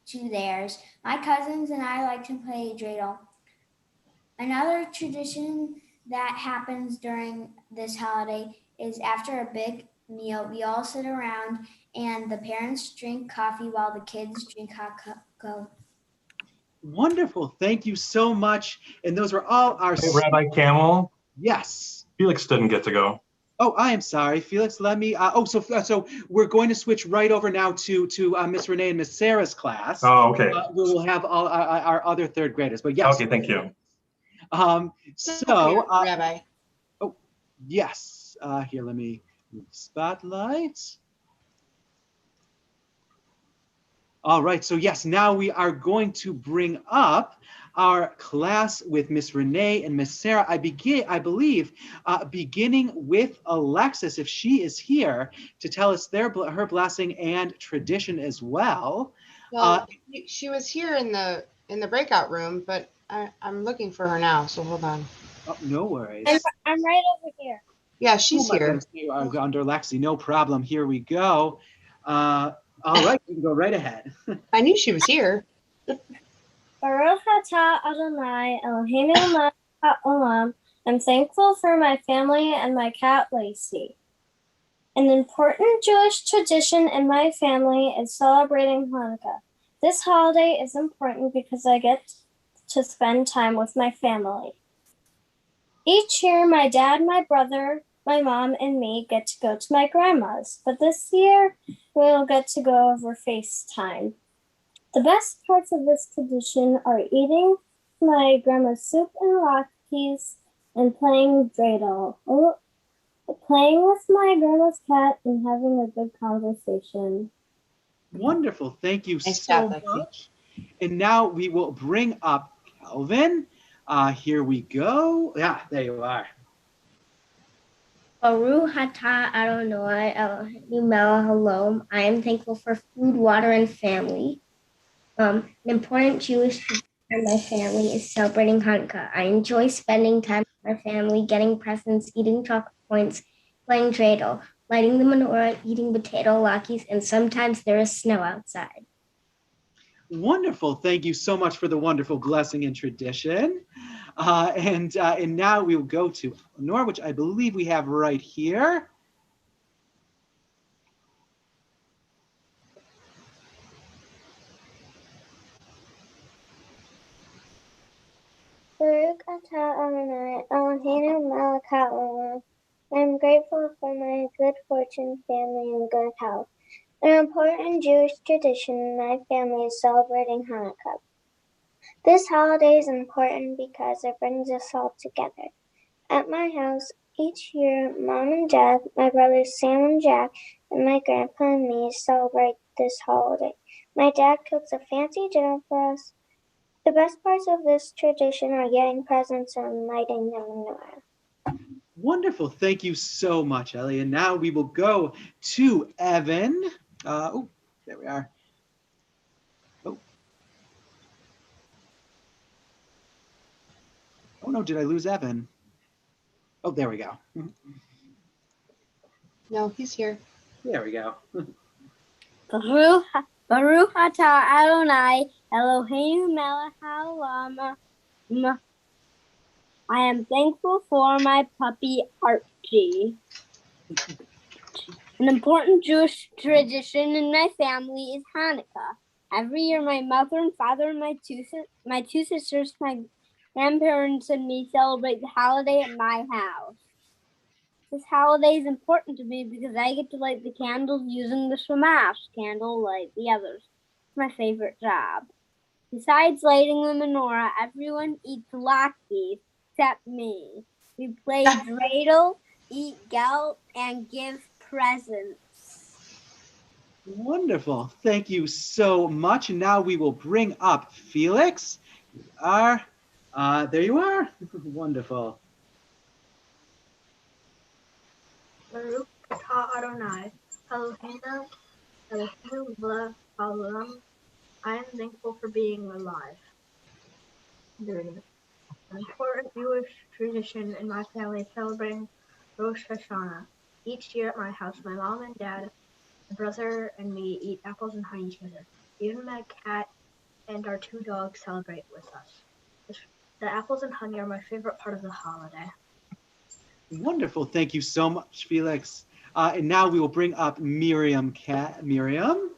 to theirs. My cousins and I like to play dreidel. Another tradition that happens during this holiday is after a big meal, we all sit around and the parents drink coffee while the kids drink hot cocoa. Wonderful. Thank you so much. And those were all our... Hey, Rabbi Camel. Yes. Felix didn't get to go. Oh, I am sorry, Felix. Let me. So we're going to switch right over now to Miss Renee and Miss Sarah's class. Oh, okay. We will have all our other third graders. But yes. Okay, thank you. Rabbi. Oh, yes. Here, let me move the spotlight. All right. So yes, now we are going to bring up our class with Miss Renee and Miss Sarah. I believe, beginning with Alexis, if she is here to tell us her blessing and tradition as well. Well, she was here in the breakout room, but I'm looking for her now. So hold on. Oh, no worries. I'm right over here. Yeah, she's Oh my here. goodness, you are under Lexi. No problem. Here we go. All right, you can go right ahead. I knew she was here. Baruch atah Adonai Eloheinu melech haolam. I'm thankful for my family and my cat Lacey. An important Jewish tradition in my family is celebrating Hanukkah. This holiday is important because I get to spend time with my family. Each year, my dad, my brother, my mom, and me get to go to my grandma's, but this year we'll get to go over FaceTime. The best parts of this tradition are eating my grandma's soup and latkes and playing dreidel, playing with my grandma's cat and having a good conversation. Wonderful. Thank you so much. And now we will bring up Calvin. Here we go. Yeah, there you are. Baruch atah Adonai Eloheinu melech haolam. I am thankful for food, water, and family. An important Jewish tradition in my family is celebrating Hanukkah. I enjoy spending time with my family, getting presents, eating chocolate points, playing dreidel, lighting the menorah, eating potato latkes, and sometimes there is snow outside. Wonderful. Thank you so much for the wonderful blessing and tradition. And now we will go to Nora, which I believe we have right here. Baruch atah Adonai Eloheinu melech haolam. I'm grateful for my good fortune, family, and good health. An important Jewish tradition in my family is celebrating Hanukkah. This holiday is important because it brings us all together. At my house, each year, Mom and Dad, my brothers Sam and Jack, and my grandpa and me celebrate this holiday. My dad cooks a fancy dinner for us. The best parts of this tradition are getting presents and lighting the menorah. Wonderful. Thank you so much, Ellie. And now we will go to Evan. Oh, there we are. Oh. Oh no, did I lose Evan? Oh, there we go. No, he's here. There we go. Baruch atah Adonai Eloheinu melech haolam. I am thankful for my puppy Archie. An important Jewish tradition in my family is Hanukkah. Every year, my mother and father and my two sisters, my grandparents, and me celebrate the holiday at my house. This holiday is important to me because I get to light the candles using the Shamash candle like the others. It's my favorite job. Besides lighting the menorah, everyone eats latkes except me. We play dreidel, eat gelt, and give presents. Wonderful. Thank you so much. And now we will bring up Felix. There you are. Wonderful. Baruch atah Adonai Eloheinu melech haolam. I am thankful for being alive. An important Jewish tradition in my family is celebrating Rosh Hashanah. Each year at my house, my mom and dad, my brother and me eat apples and honey together. Even my cat and our two dogs celebrate with us. The apples and honey are my favorite part of the holiday. Wonderful. Thank you so much, Felix. And now we will bring up Miriam. Miriam.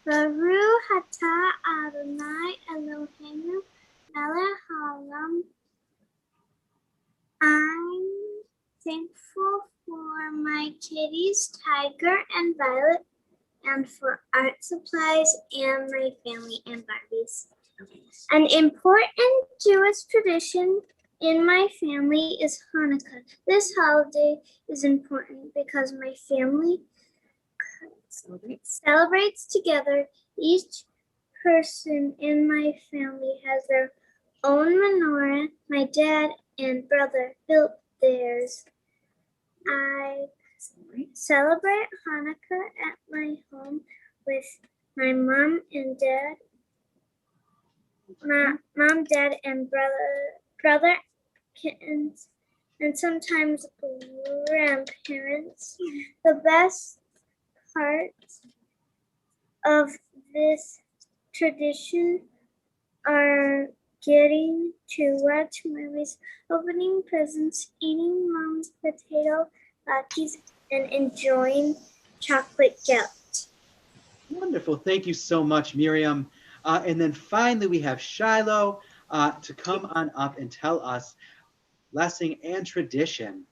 Baruch atah Adonai Eloheinu melech haolam. I'm thankful for my kitties, Tiger and Violet, and for art supplies and my family and Barbies. An important Jewish tradition in my family is Hanukkah. This holiday is important because my family celebrates together. Each person in my family has their own menorah. My dad and brother built theirs. I celebrate Hanukkah at my home with my mom and dad. My mom, dad, and brother, kittens, and sometimes grandparents. The best part of this tradition are getting to watch movies, opening presents, eating mom's potato latkes, and enjoying chocolate gelt. Wonderful. Thank you so much, Miriam. And then finally, we have Shiloh to come on up and tell us blessing and tradition.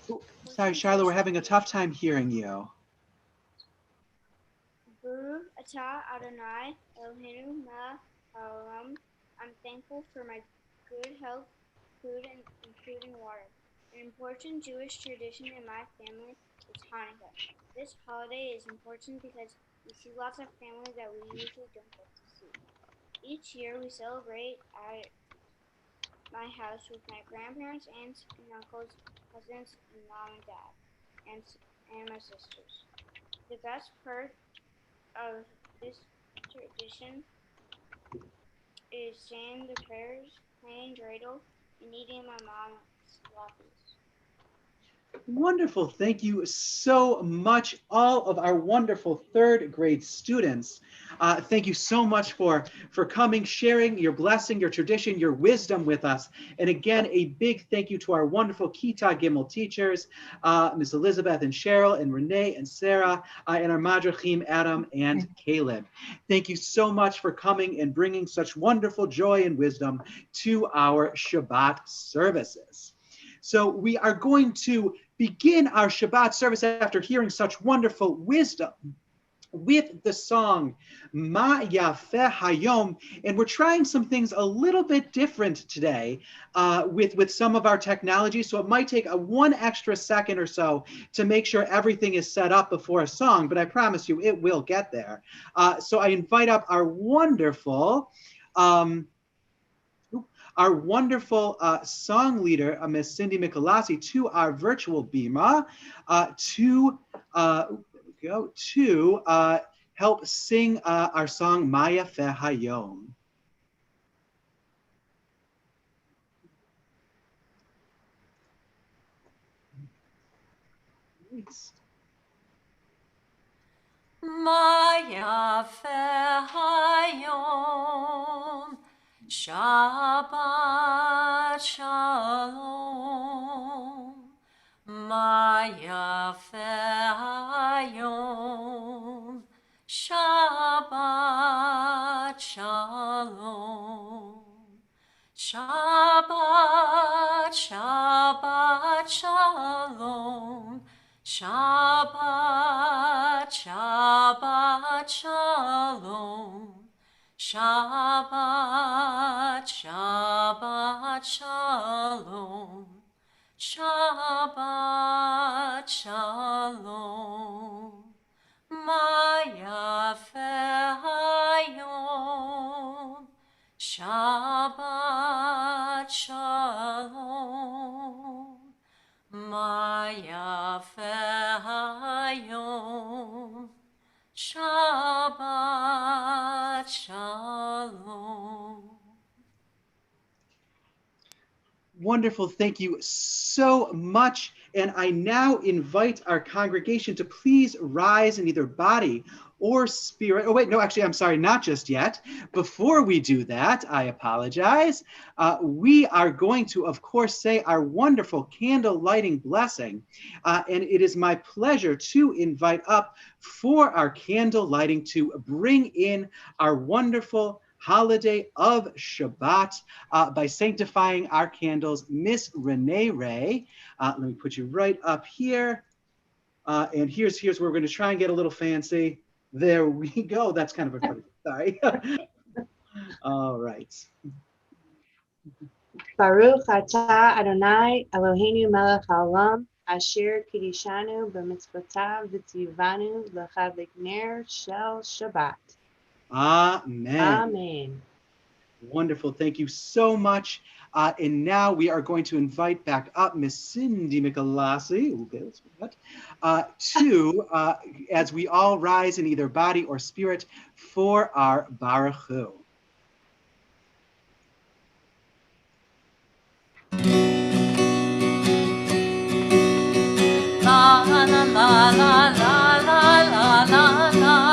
Oh, sorry, Shiloh, we're having a tough time hearing you. Baruch atah Adonai Eloheinu melech haolam. I'm thankful for my good health, food, and water. An important Jewish tradition in my family is Hanukkah. This holiday is important because we see lots of families that we usually don't get to see. Each year we celebrate at my house with my grandparents, aunts, and uncles, cousins, and mom and dad, and my sisters. The best part of this tradition is saying the prayers, playing dreidel, and eating my mom's waffles. Wonderful. Thank you so much, all of our wonderful third grade students. Thank you so much for coming, sharing your blessing, your tradition, your wisdom with us. And again, a big thank you to our wonderful Kita Gimel teachers, Ms. Elizabeth and Cheryl and Renee and Sarah, and our Madrachim, Adam and Caleb. Thank you so much for coming and bringing such wonderful joy and wisdom to our Shabbat services. So we are going to begin our Shabbat service after hearing such wonderful wisdom with the song Ma Yafeh Hayom, and we're trying some things a little bit different today with some of our technology, so it might take one extra second or so to make sure everything is set up before a song, but I promise you it will get there. So I invite up our wonderful song leader, Miss Cindy Michelasi, to our virtual bima to help sing our song Maya Fe Hayom. Maya Fe Hayom, Shabbat Shalom. Maya Fe Hayom, Shabbat Shalom. Shabbat, Shabbat Shalom. Shabbat, Shabbat Shalom. Shabbat, Shabbat Shalom. Shabbat Shalom. Maya Fe Hayom. Shabbat Shalom. Maya Fe Hayom. Shabbat Shalom. Wonderful. Thank you so much. And I now invite our congregation to please rise in either body or spirit. Oh, wait, no, actually, I'm sorry, not just yet. Before we do that, I apologize. We are going to, of course, say our wonderful candle lighting blessing. And it is my pleasure to invite up for our candle lighting to bring in our wonderful holiday of Shabbat by sanctifying our candles, Miss Renee Ray. Let me put you right up here. And here's where we're going to try and get a little fancy. There we go. That's kind of a funny, sorry. All right. Baruch atah Adonai Eloheinu melech haolam asher kiddushanu b'mitzvotav v'tzivanu l'chadlik ner shel Shabbat. Amen. Amen. Wonderful. Thank you so much. And now we are going to invite back up Miss Cindy Michelasi, okay, let's do that, to, as we all rise in either body or spirit, for our Baruch Hu. La la la la la la la la la.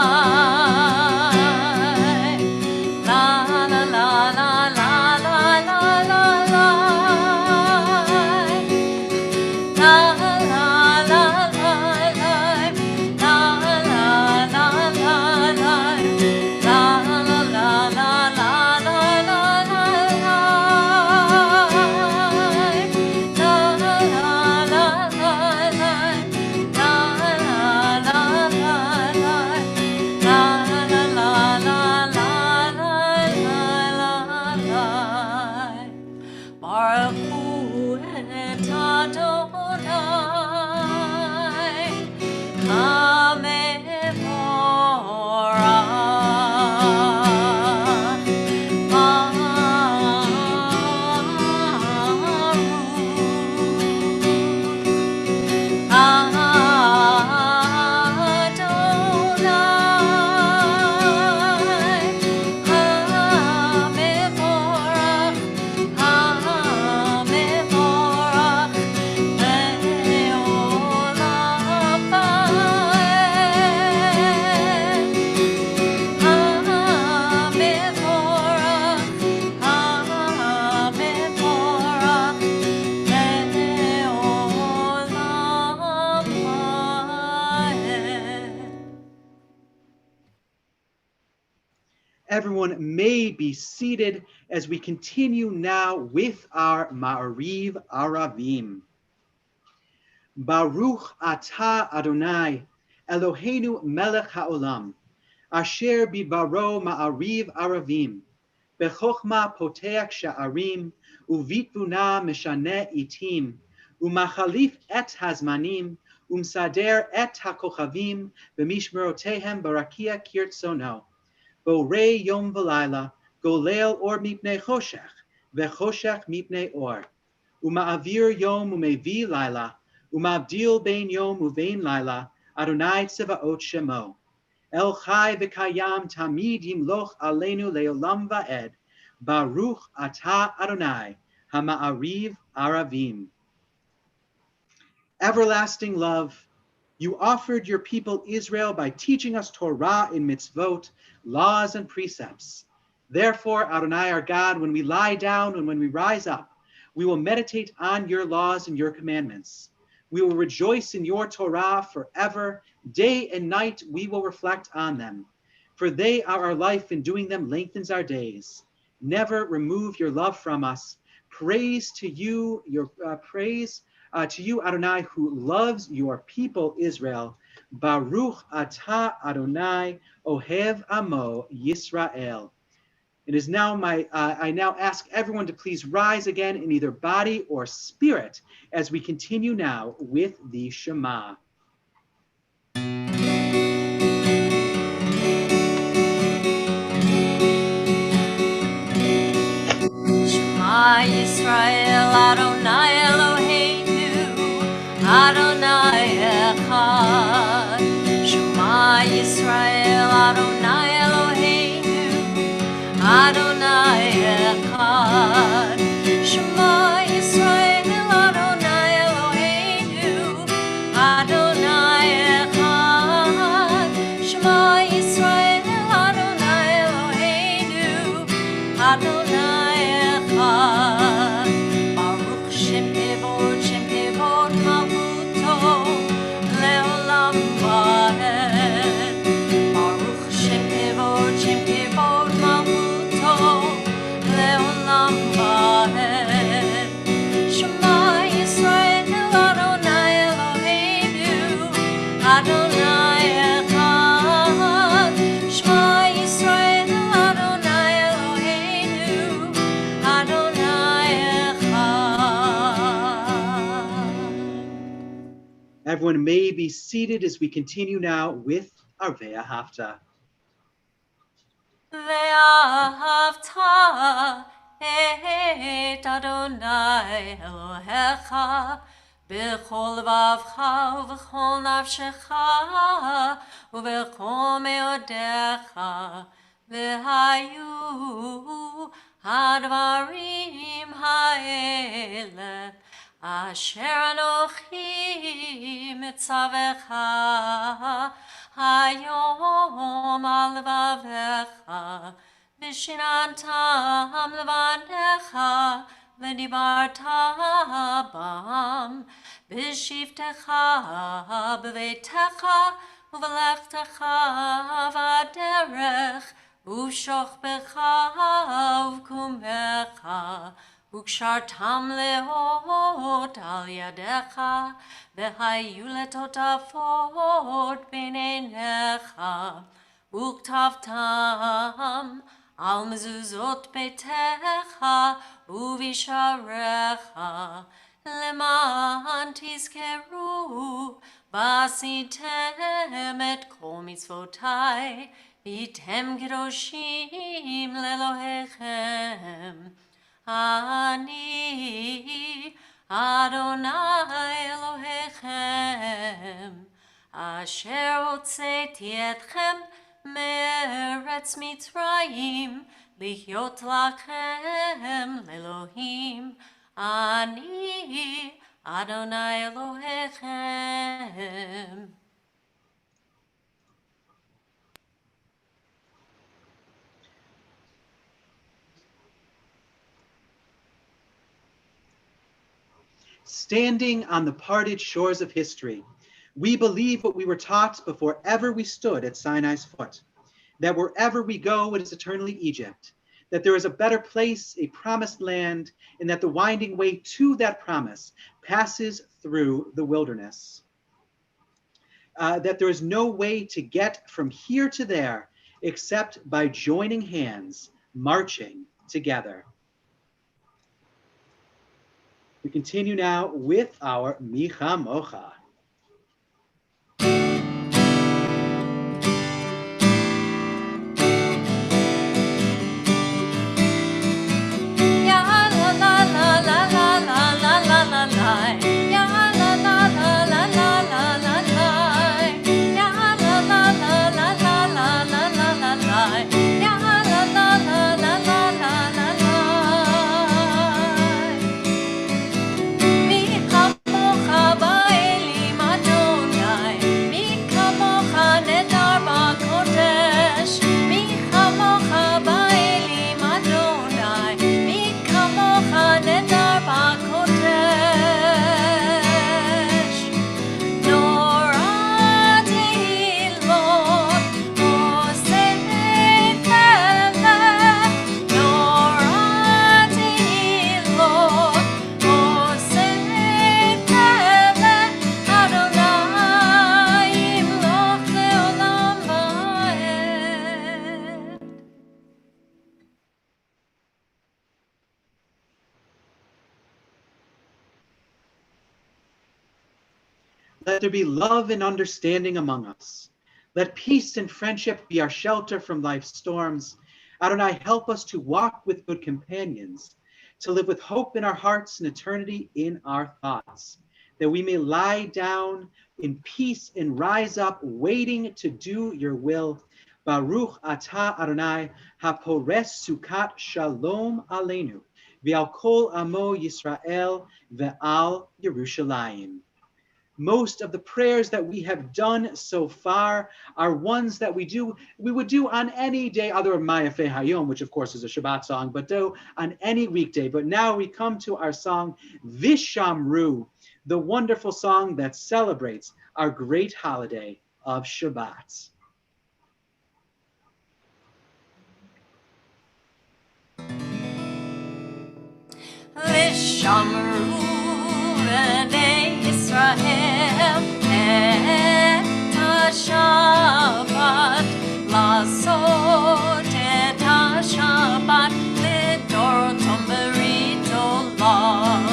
Everyone may be seated as we continue now with our Ma'ariv Aravim. Baruch atah Adonai, Eloheinu melech haolam, asher bibaro ma'ariv aravim, bechokma poteach sha'arim, uvitvuna meshane itim, umachalif et hazmanim, umsader et hakochavim, b'mishmerotehem barakia kirtsono, borei yom v'layla, golel or mipnei choshech, vechoshech mipnei or, uma'avir yom umevi layla, umavdil bein yom uvein layla, Adonai tzevaot shemo. El chai v'kayam tamid yimloch aleinu leolam va'ed, Baruch atah Adonai, hama'ariv aravim. Everlasting love, you offered your people Israel by teaching us Torah in mitzvot, laws and precepts. Therefore, Adonai our God, when we lie down and when we rise up, we will meditate on your laws and your commandments. We will rejoice in your Torah forever. Day and night we will reflect on them. For they are our life, and doing them lengthens our days. Never remove your love from us. Praise to you, to you, Adonai, who loves your people Israel. Baruch atah Adonai, Ohev Amo Yisrael. It is now I now ask everyone to please rise again in either body or spirit as we continue now with the Shema. Shema Yisrael Adonai Eloheinu Adonai Echad. Shema Yisrael Adonai Eloheinu Adonai Echad. Shema Yisrael Adonai Eloheinu Adonai Echad. Shema Yisrael Adonai Eloheinu Adonai Echad. Baruch Shem Kevod Malchuto Leolam Vaed. Baruch Shem Kevod Malchuto Leolam Vaed. Shema Yisrael Adonai Eloheinu Adonai Echad. Shema Yisrael Adonai Eloheinu Adonai Echad. Everyone may be seated as we continue now with our Ve'ahavta. ואהבת את אדוני אלוהיך בכל לבבך ובכל נפשך ובכל מאודיך, והיו הדברים האלה אשר אנוכי מצווך היום על לבביך, ושיננתם לבניך, ודיברת בם, בשבתך, בביתך, ובלכתך בדרך, ובשוכבך ובקומך, וקשרתם לאות על ידיך, והיו לטוטפות בין עיניך, וכתבתם על מזוזות ביתך ובשעריך, למען תזכרו ועשיתם את כל מצוותיי, והייתם קדושים לאלוהיכם. אני אדוני אלוהיכם, אשר הוצאתי אתכם מארץ מצרים, להיות לכם לאלוהים. אני אדוני אלוהיכם. Standing on the parted shores of history, we believe what we were taught before ever we stood at Sinai's foot, that wherever we go, it is eternally Egypt, that there is a better place, a promised land, and that the winding way to that promise passes through the wilderness. that there is no way to get from here to there except by joining hands, marching together. We continue now with our Micha Mocha. Let there be love and understanding among us. Let peace and friendship be our shelter from life's storms. Adonai, help us to walk with good companions, to live with hope in our hearts and eternity in our thoughts, that we may lie down in peace and rise up, waiting to do your will. Baruch atah Adonai, hapores sukat shalom aleinu, v'al kol amo Yisrael, ve'al Yerushalayim. Most of the prayers that we have done so far are ones that we would do on any day other than Maya Fe Hayom, which of course is a Shabbat song, but do on any weekday. But now we come to our song Vishamru, the wonderful song that celebrates our great holiday of Shabbat. Vishamru b'nei Yisrael et ha-Shabbat, לעשות את השבת לדורותם ברית עולם.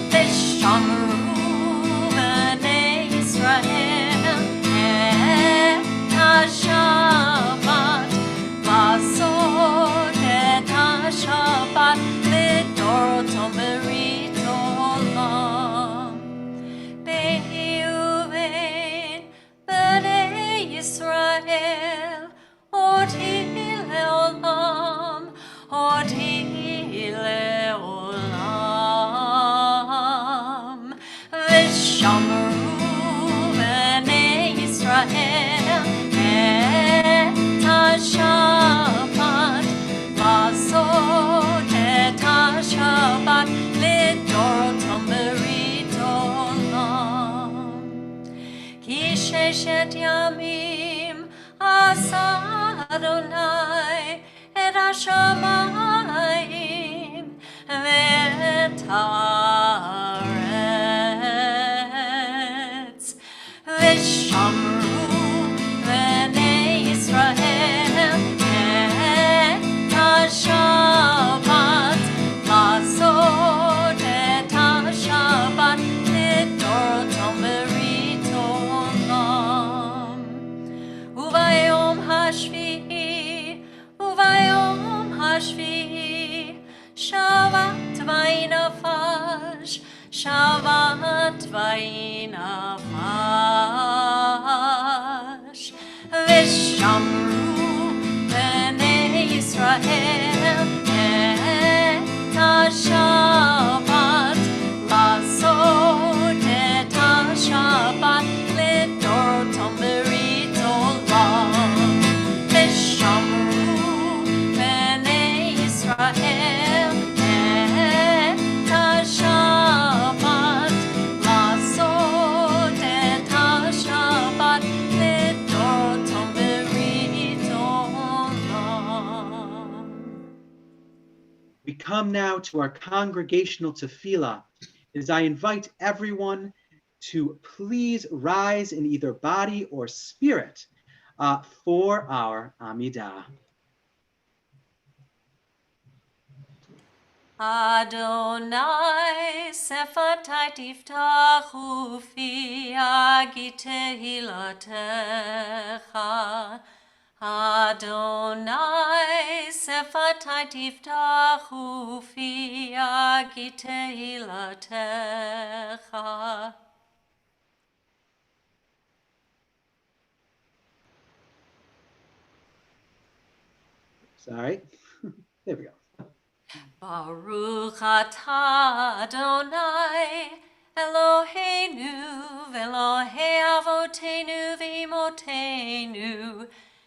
ושמרו בני ישראל את השבת, לעשות את השבת לדורותם ברית עולם. בהיובין בני ישראל אותי לעולם, אותי לעולם. ושמרו בני ישראל את השבת, לעשות את השבת לדורותם ברית עולם. כי ששת ימים עשה אדוני את השמיים ואת הארץ. ושמרו בני ישראל את השבת, לעשות את השבת לדורותם ברית עולם. וביום השביעי, וביום השביעי, שבת וינפש, שבת וינפש. ושמרו בני ישראל את השבת, לעשות את השבת לדורותם ברית עולם. ושמרו בני ישראל את השבת, לעשות את השבת לדורותם ברית עולם. We come now to our congregational tefillah, as I invite everyone to please rise in either body or spirit for our Amidah. Adonai sefatai tiftachu fi agitehilatecha. Adonai sefatai tiftachu fi agitehilatecha. Sorry. There we go. Baruch atah Adonai Eloheinu v'Elohei avotenu v'imotenu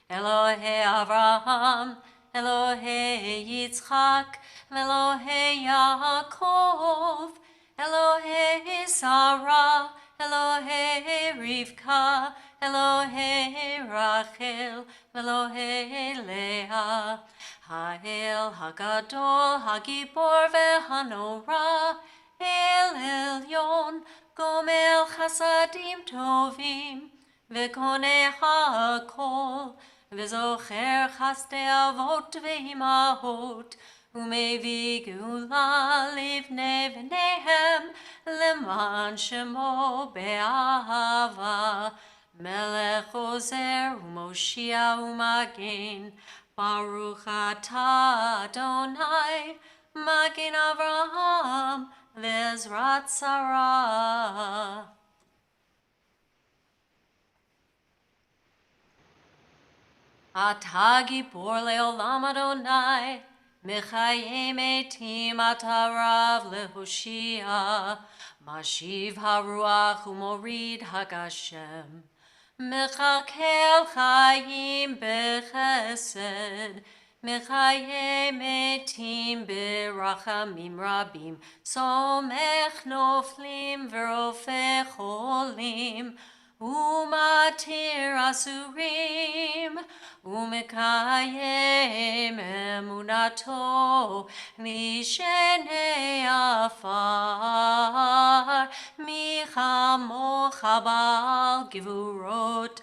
Elohei Avraham Elohei Yitzchak v'Elohei Yaakov Elohei Sarah Elohei Rivka Elohei Rachel v'Elohei Leah Ha'el Hagadol Hagibor ve'Hanora El Elyon Gomel Chasadim Tovim Ve'konei Ha'akol Ve'zocher Chasdei Avot ve'imahot Umevi Geula Livnei v'neihem Leman Shemo be'ahava Melech Ozer u'Moshia u'Magen Baruch atah Adonai, Magen Avraham, Vezrat Sarah. Atah Gibor le'olam Adonai, Mechayim etim atarav lehoshia, Mashiv haruach u'morid hagashem. Mechakel chayim bechesed, Mechayim etim berachamim rabim, Somech noflim v'rofeh cholim, Umatir asurim, Umekayim emunato, Mishenei afar, Michamo chabal givurot,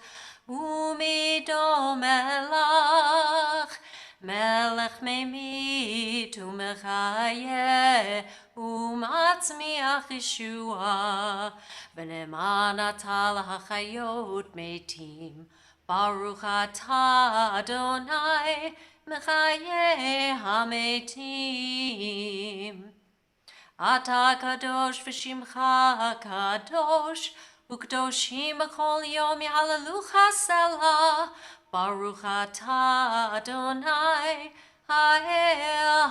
Umidom elach, Melech memit umechayeh, Umatzmiach Yeshua, V'neman atah lahachayot metim, Baruch atah Adonai, Mechayeh hametim. Atah kadosh v'shimcha kadosh, Ukdoshim b'chol yom yahalelucha selah, Baruch atah Adonai, Ha'el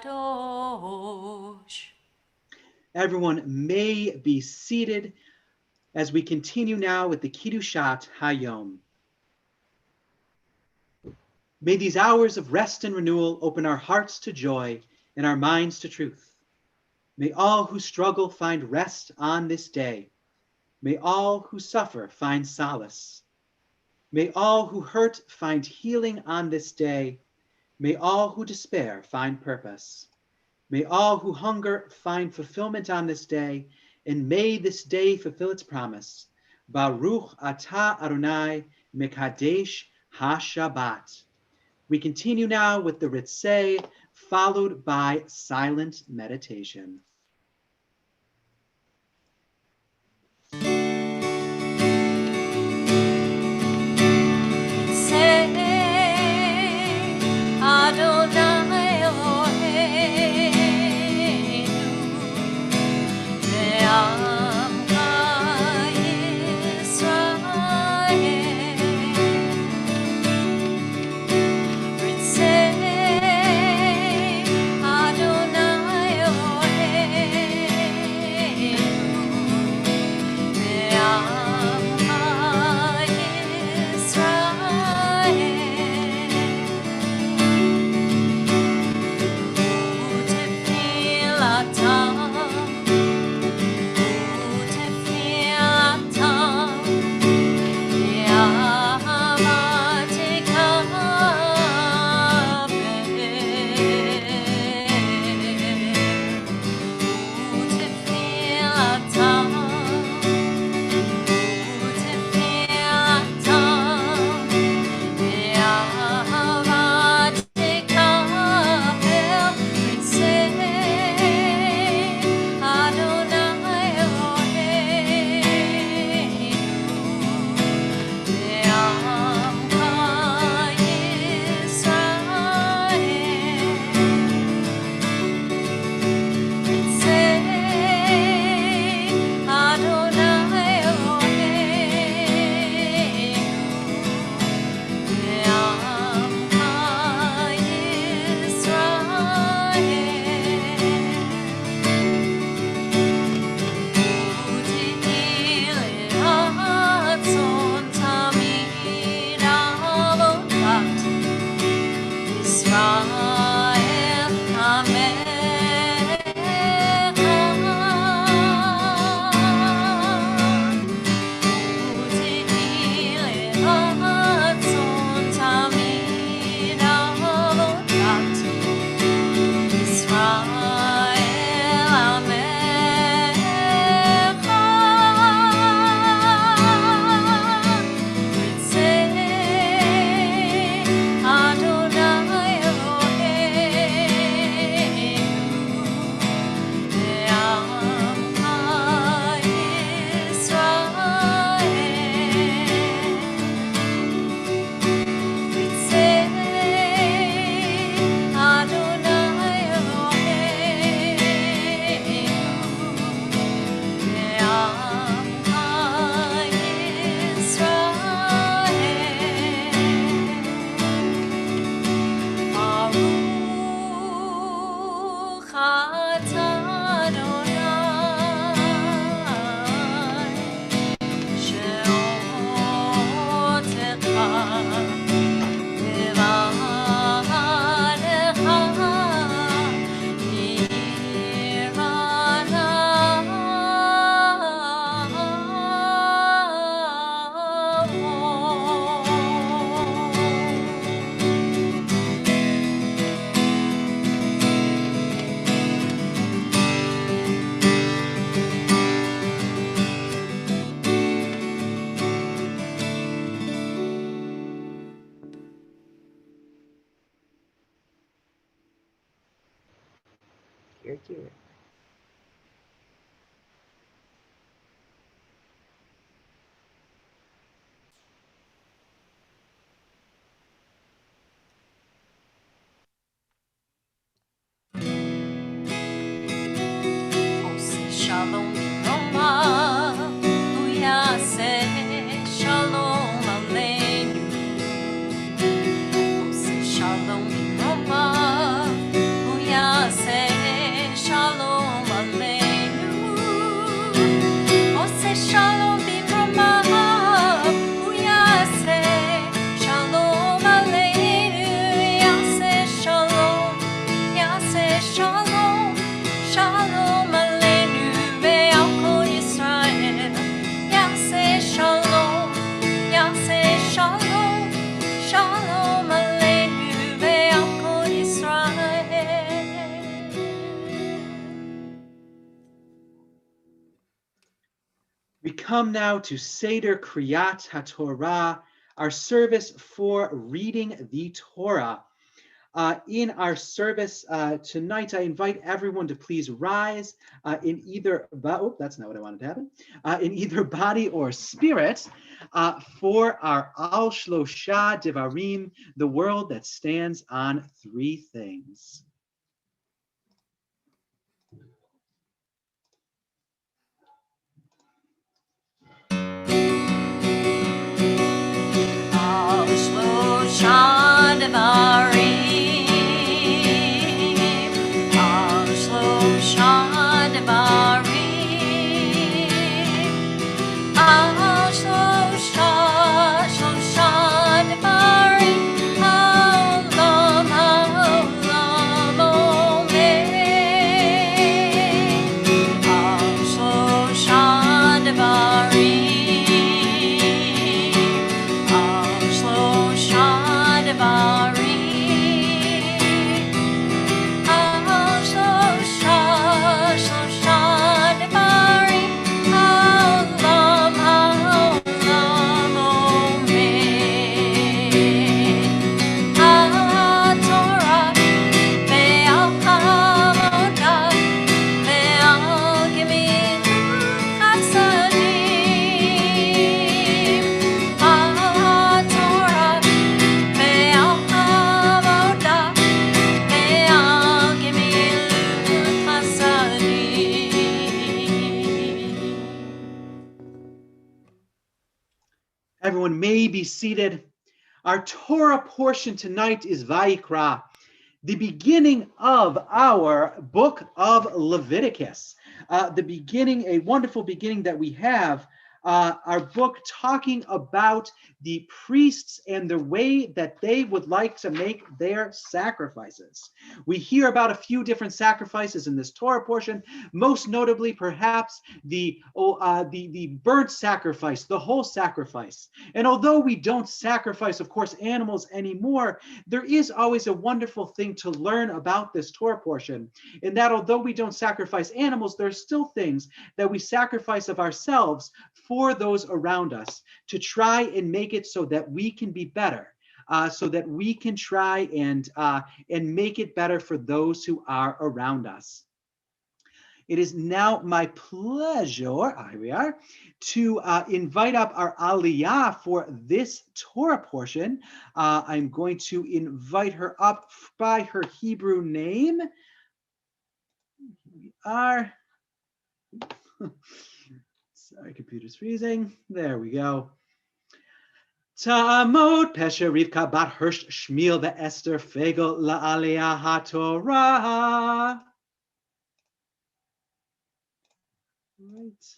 HaKadosh. Everyone may be seated as we continue now with the Kiddushat Hayom. May these hours of rest and renewal open our hearts to joy and our minds to truth. May all who struggle find rest on this day. May all who suffer find solace. May all who hurt find healing on this day. May all who despair find purpose. May all who hunger find fulfillment on this day, and may this day fulfill its promise. Baruch atah Adonai mekadesh ha-Shabbat. We continue now with the Ritzeh, followed by silent meditation. Adonai Eloheinu, ve'amcha Yisrael, Ritzei Adonai Eloheinu. Here, here. Shalom Roma, Uyase, Shalom Aleinu. Ose Shalom Roma, Uyase, Shalom Aleinu. Ose Shalom Roma, Uyase, Shalom Aleinu. Yase Shalom, Yase Shalom, Shalom Aleinu ve'al kol Yisrael. Yase Shalom, Yase Shalom, Shalom Aleinu ve'al kol Yisrael. We come now to Seder Kriyat HaTorah, our service for reading the Torah. In our service tonight, I invite everyone to please rise in either, that's not what I wanted to happen, in either body or spirit for our Al Shlosha Devarim, the world that stands on three things. Al Shlosha Devarim, Al Shlosha Devarim, Al Shlosha Devarim, Haolam Haolam Omeid. Al Shlosha Devarim, Al Shlosha Devarim, Al Shlosha Devarim, Haolam Haolam Omeid. HaTorah ve'al Kavodah ve'al Gemilut Chasadim. HaTorah ve'al Kavodah ve'al Gemilut Chasadim. Everyone may be seated. Our Torah portion tonight is Vayikra, the beginning of our book of Leviticus. The beginning, a wonderful beginning that we have, our book talking about the priests and the way that they would like to make their sacrifices. We hear about a few different sacrifices in this Torah portion, most notably perhaps the burnt sacrifice, the whole sacrifice. And although we don't sacrifice, of course, animals anymore, there is always a wonderful thing to learn about this Torah portion, in that although we don't sacrifice animals, there are still things that we sacrifice of ourselves for those around us to try and make it so that we can be better, so that we can try and make it better for those who are around us. It is now my pleasure, here we are, to invite up our Aliyah for this Torah portion. I'm going to invite her up by her Hebrew name. Here we are. Sorry, computer's freezing. There we go. Ta'amod Pesha Rivka Bat Hirsch Shmiel Ve'Esther Fegel La'aliyah HaTorah. right.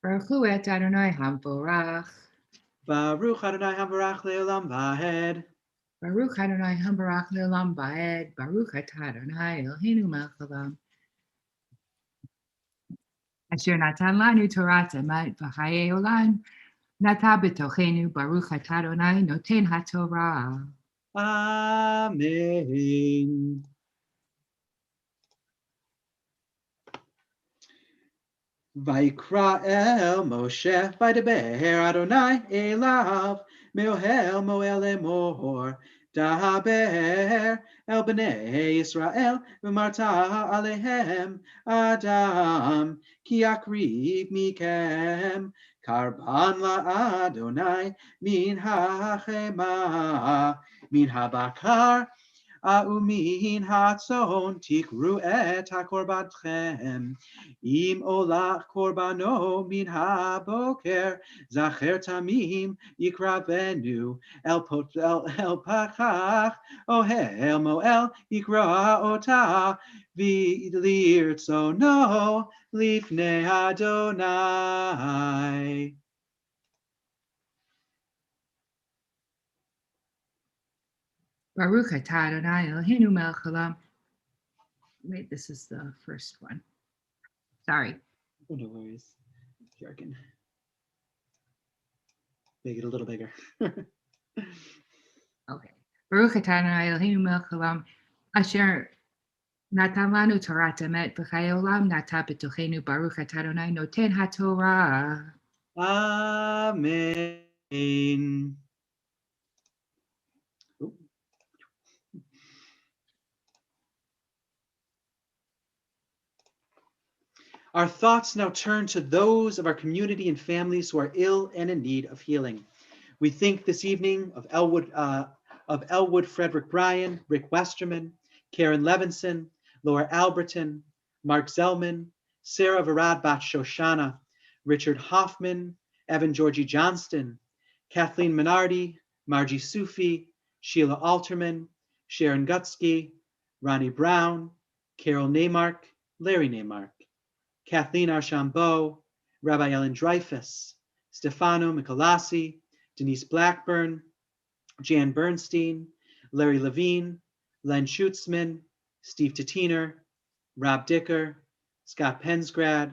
Baruch hu et Adonai hamborach. Baruch Adonai Havarach Leolam Vahed. Baruch Adonai hamborach leolam vaed. Baruch atah Adonai Eloheinu melech haolam. Asher natan lanu Torah emet v'chayei olam. Nata b'tochenu Baruch atah Adonai noten haTorah. Amen. Vayikra el Moshe vaydeber Adonai elav meohel moel emor daber el bnei Yisrael v'marta alehem Adam ki akriv mikem karban la Adonai min hachema min habakar umin hatzon tikru et hakorbatchem im olach korbano min haboker zacher tamim yikravenu el pachach ohel moel yikra ota v'lirtzono lifnei Adonai. Baruch atah Adonai Eloheinu melech haolam. Wait, this is the first one. Sorry. Oh, no worries. Here I can make it a little bigger. Okay. Baruch atah Adonai Eloheinu melech haolam. Asher natan lanu Torah emet v'chayei olam. Nata b'tochenu Baruch atah Adonai noten haTorah. Amen. Our thoughts now turn to those of our community and families who are ill and in need of healing. We think this evening of Elwood Frederick Bryan, Rick Westerman, Karen Levinson, Laura Alberton, Mark Zellman, Sarah Varad Bat Shoshana, Richard Hoffman, Evan Georgie Johnston, Kathleen Minardi, Margie Sufi, Sheila Alterman, Sharon Gutsky, Ronnie Brown, Carol Neymark, Larry Neymark, Kathleen Archambault, Rabbi Ellen Dreyfus, Stefano Michelasi, Denise Blackburn, Jan Bernstein, Larry Levine, Len Schutzman, Steve Tatiner, Rob Dicker, Scott Pensgrad,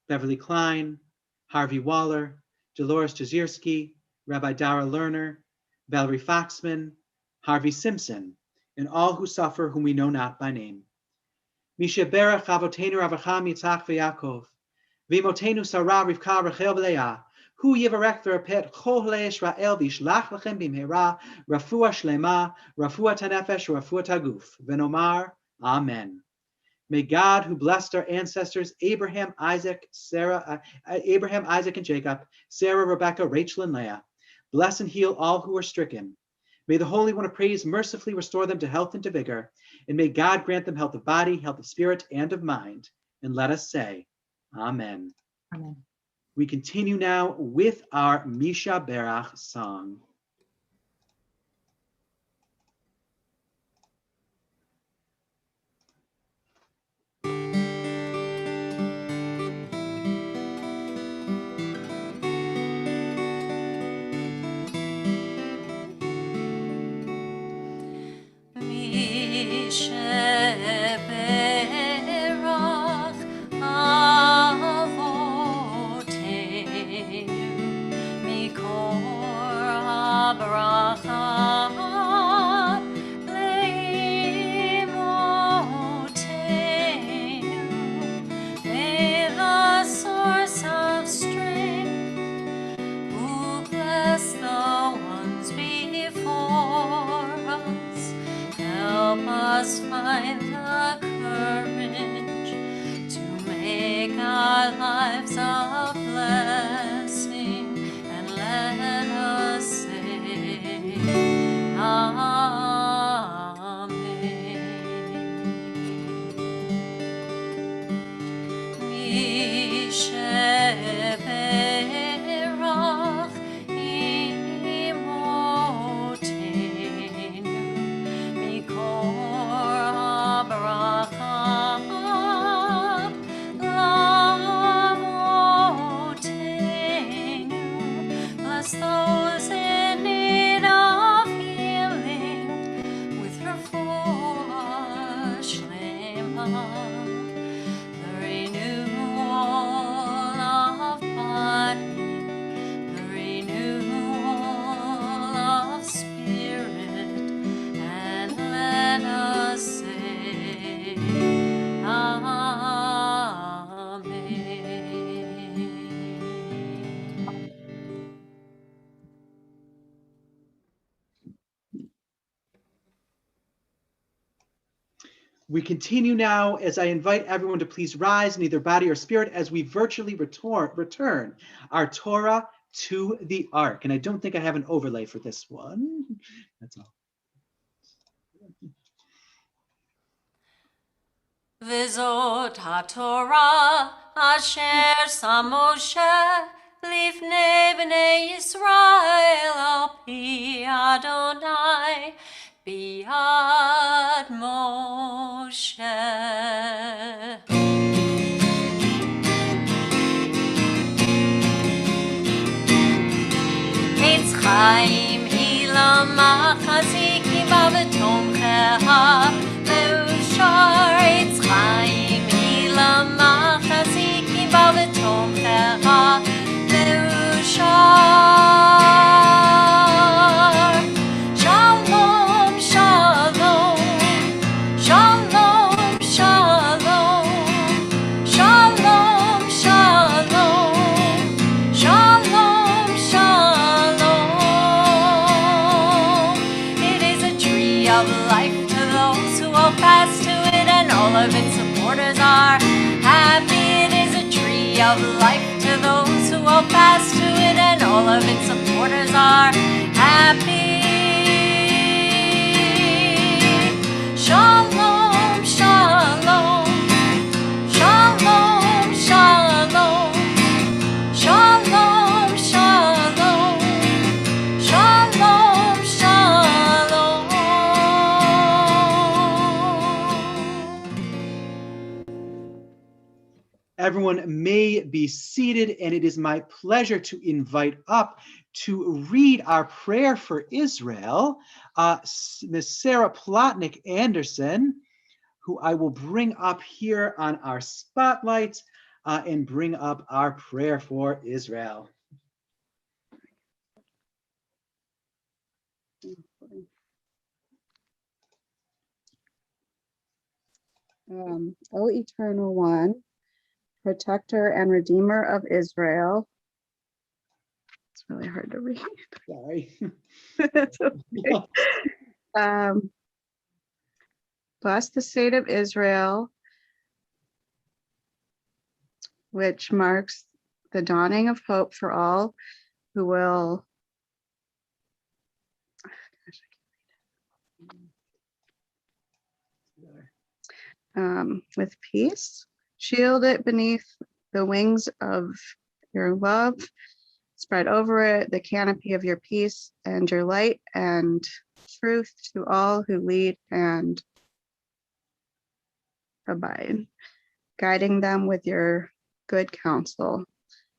Beverly Klein, Harvey Waller, Dolores Jazierski, Rabbi Dara Lerner, Valerie Foxman, Harvey Simpson, and all who suffer whom we know not by name. Misha Berach Avotenu Avraham Yitzhak v'Yakov, V'imotenu Sarah Rivka Rachel v'Leah, Hu Yivarech v'Rapet Chol Yisrael v'Yishlach Lachem b'mehera Rafua Shlema, Rafua Tanefesh, Rafua Taguf, V'nomar Amen. May God, who blessed our ancestors Abraham, Isaac, and Jacob, Sarah, Rebecca, Rachel, and Leah, bless and heal all who are stricken. May the Holy One of Praise mercifully restore them to health and to vigor, and may God grant them health of body, health of spirit, and of mind. And let us say, Amen. Amen. We continue now with our Misha Berach song. Us find the courage to make our lives a blessing, and let us say, Amen. Misheberach imotenu mikor We continue now as I invite everyone to please rise in either body or spirit as we virtually return our Torah to the Ark. And I don't think I have an overlay for this one. That's all. וזאת התורה אשר שם משה לפני בני ישראל על פי אדוני ביד משה. עץ חיים אילם מחזיקים בה ותומכיה מאושר. עץ חיים אילם מחזיקים בה ותומכיה מאושר. שלום שלום שלום שלום שלום שלום shalom. It is a tree of life to those who hold fast to it, and all of its supporters are happy. It is a tree of life to those who hold fast to it, and all of its supporters are happy. Shalom, shalom, shalom, shalom. Shalom, shalom, shalom, shalom. Everyone may be seated, and it is my pleasure to invite up to read our prayer for Israel, Ms. Sarah Plotnick Anderson, who I will bring up here on our spotlight and bring up our prayer for Israel. O Eternal One, Protector and Redeemer of Israel. It's really hard to read. Sorry. That's okay. Bless the state of Israel, which marks the dawning of hope for all who will with peace. Shield it beneath the wings of your love. Spread over it the canopy of your peace and your light and truth to all who lead and abide, guiding them with your good counsel.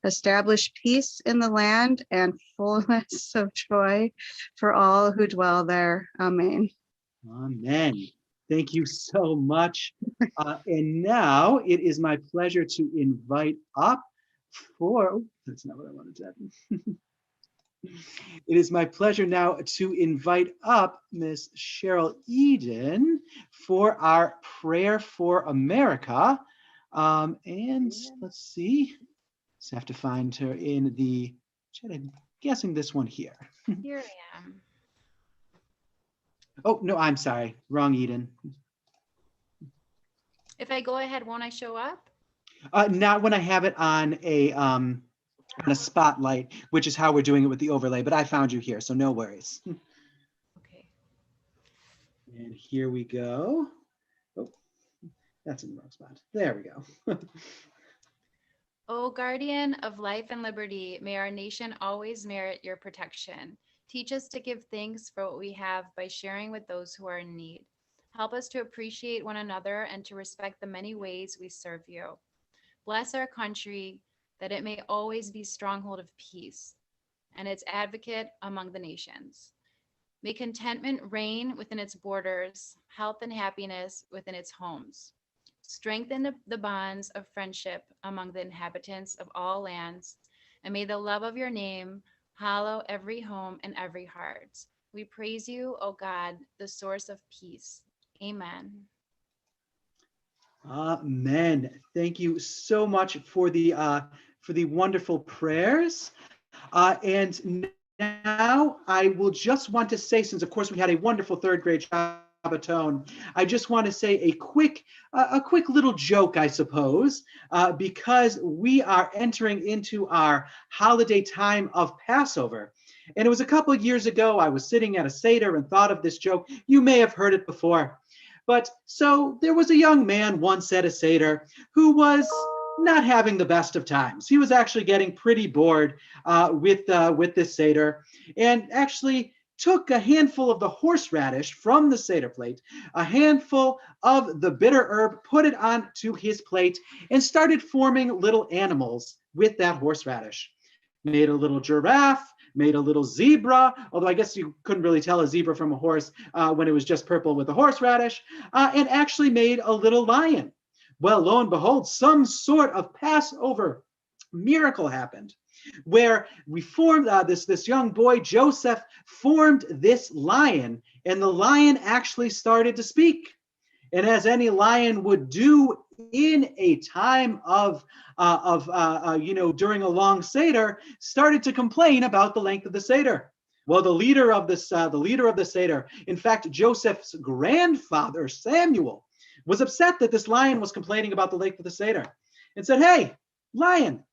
Establish peace in the land and fullness of joy for all who dwell there. Amen. Amen. Thank you so much. And now it is my pleasure to invite up for, oh, that's not what I wanted to happen. It is my pleasure now to invite up Miss Cheryl Eden for our prayer for America. And let's see, just have to find her in the chat. I'm guessing this one here. Here I am. Oh, no, I'm sorry. Wrong Eden. If I go ahead, won't I show up? Not when I have it on a spotlight, which is how we're doing it with the overlay, but I found you here, so no worries. Okay. And here we go. Oh, that's in the wrong spot. There we go. O guardian of life and liberty, may our nation always merit your protection. Teach us to give thanks for what we have by sharing with those who are in need. Help us to appreciate one another and to respect the many ways we serve you. Bless our country, that it may always be a stronghold of peace and its advocate among the nations. May contentment reign within its borders, health and happiness within its homes. Strengthen the bonds of friendship among the inhabitants of all lands, and may the love of your name hallow every home and every heart. We praise you, O God, the source of peace. Amen. Amen. Thank you so much for the wonderful prayers. And now I will just want to say, since of course we had a wonderful third grade job Shabbaton, I just want to say a quick little joke, I suppose, because we are entering into our holiday time of Passover. And it was a couple of years ago, I was sitting at a Seder and thought of this joke. You may have heard it before. But so there was a young man once at a Seder who was not having the best of times. He was actually getting pretty bored with this Seder, and actually took a handful of the horseradish from the Seder plate, a handful of the bitter herb, put it onto his plate, and started forming little animals with that horseradish. Made a little giraffe, made a little zebra, although I guess you couldn't really tell a zebra from a horse when it was just purple with the horseradish, and actually made a little lion. Well, lo and behold, some sort of Passover miracle happened, where we formed this young boy, Joseph, formed this lion, and the lion actually started to speak. And as any lion would do in a time of during a long Seder, started to complain about the length of the Seder. Well, the leader of the Seder, in fact, Joseph's grandfather, Samuel, was upset that this lion was complaining about the length of the Seder, and said, "Hey, lion,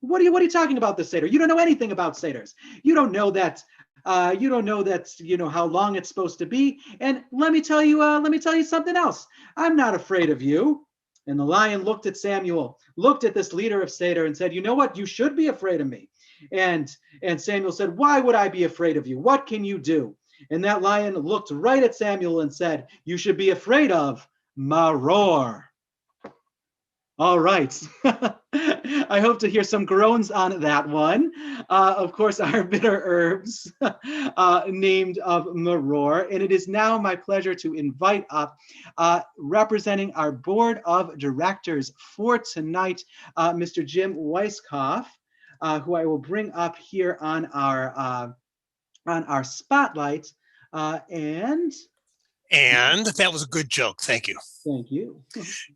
what are you talking about this Seder? You don't know anything about Seders. You don't know that how long it's supposed to be. And let me tell you something else. I'm not afraid of you." And the lion looked at Samuel, looked at this leader of Seder, and said, "You know what? You should be afraid of me." And Samuel said, "Why would I be afraid of you? What can you do?" And that lion looked right at Samuel and said, "You should be afraid of Maror." All right. I hope to hear some groans on that one. Of course, our bitter herbs named of Maror. And it is now my pleasure to invite up, representing our board of directors for tonight, Mr. Jim Weiskopf, who I will bring up here on our spotlight. And that was a good joke. Thank you. Thank you.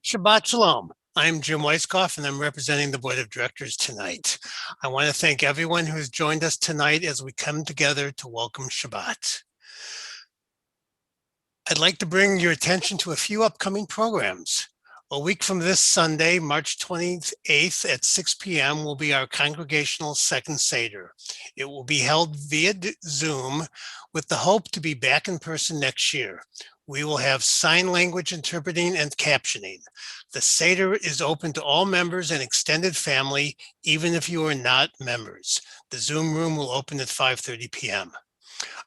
Shabbat Shalom. I'm Jim Weiskopf, and I'm representing the Board of Directors tonight. I want to thank everyone who has joined us tonight as we come together to welcome Shabbat. I'd like to bring your attention to a few upcoming programs. A week from this Sunday, March 28th at 6 p.m. will be our congregational second Seder. It will be held via Zoom with the hope to be back in person next year. We will have sign language interpreting and captioning. The Seder is open to all members and extended family, even if you are not members. The Zoom room will open at 5:30 p.m.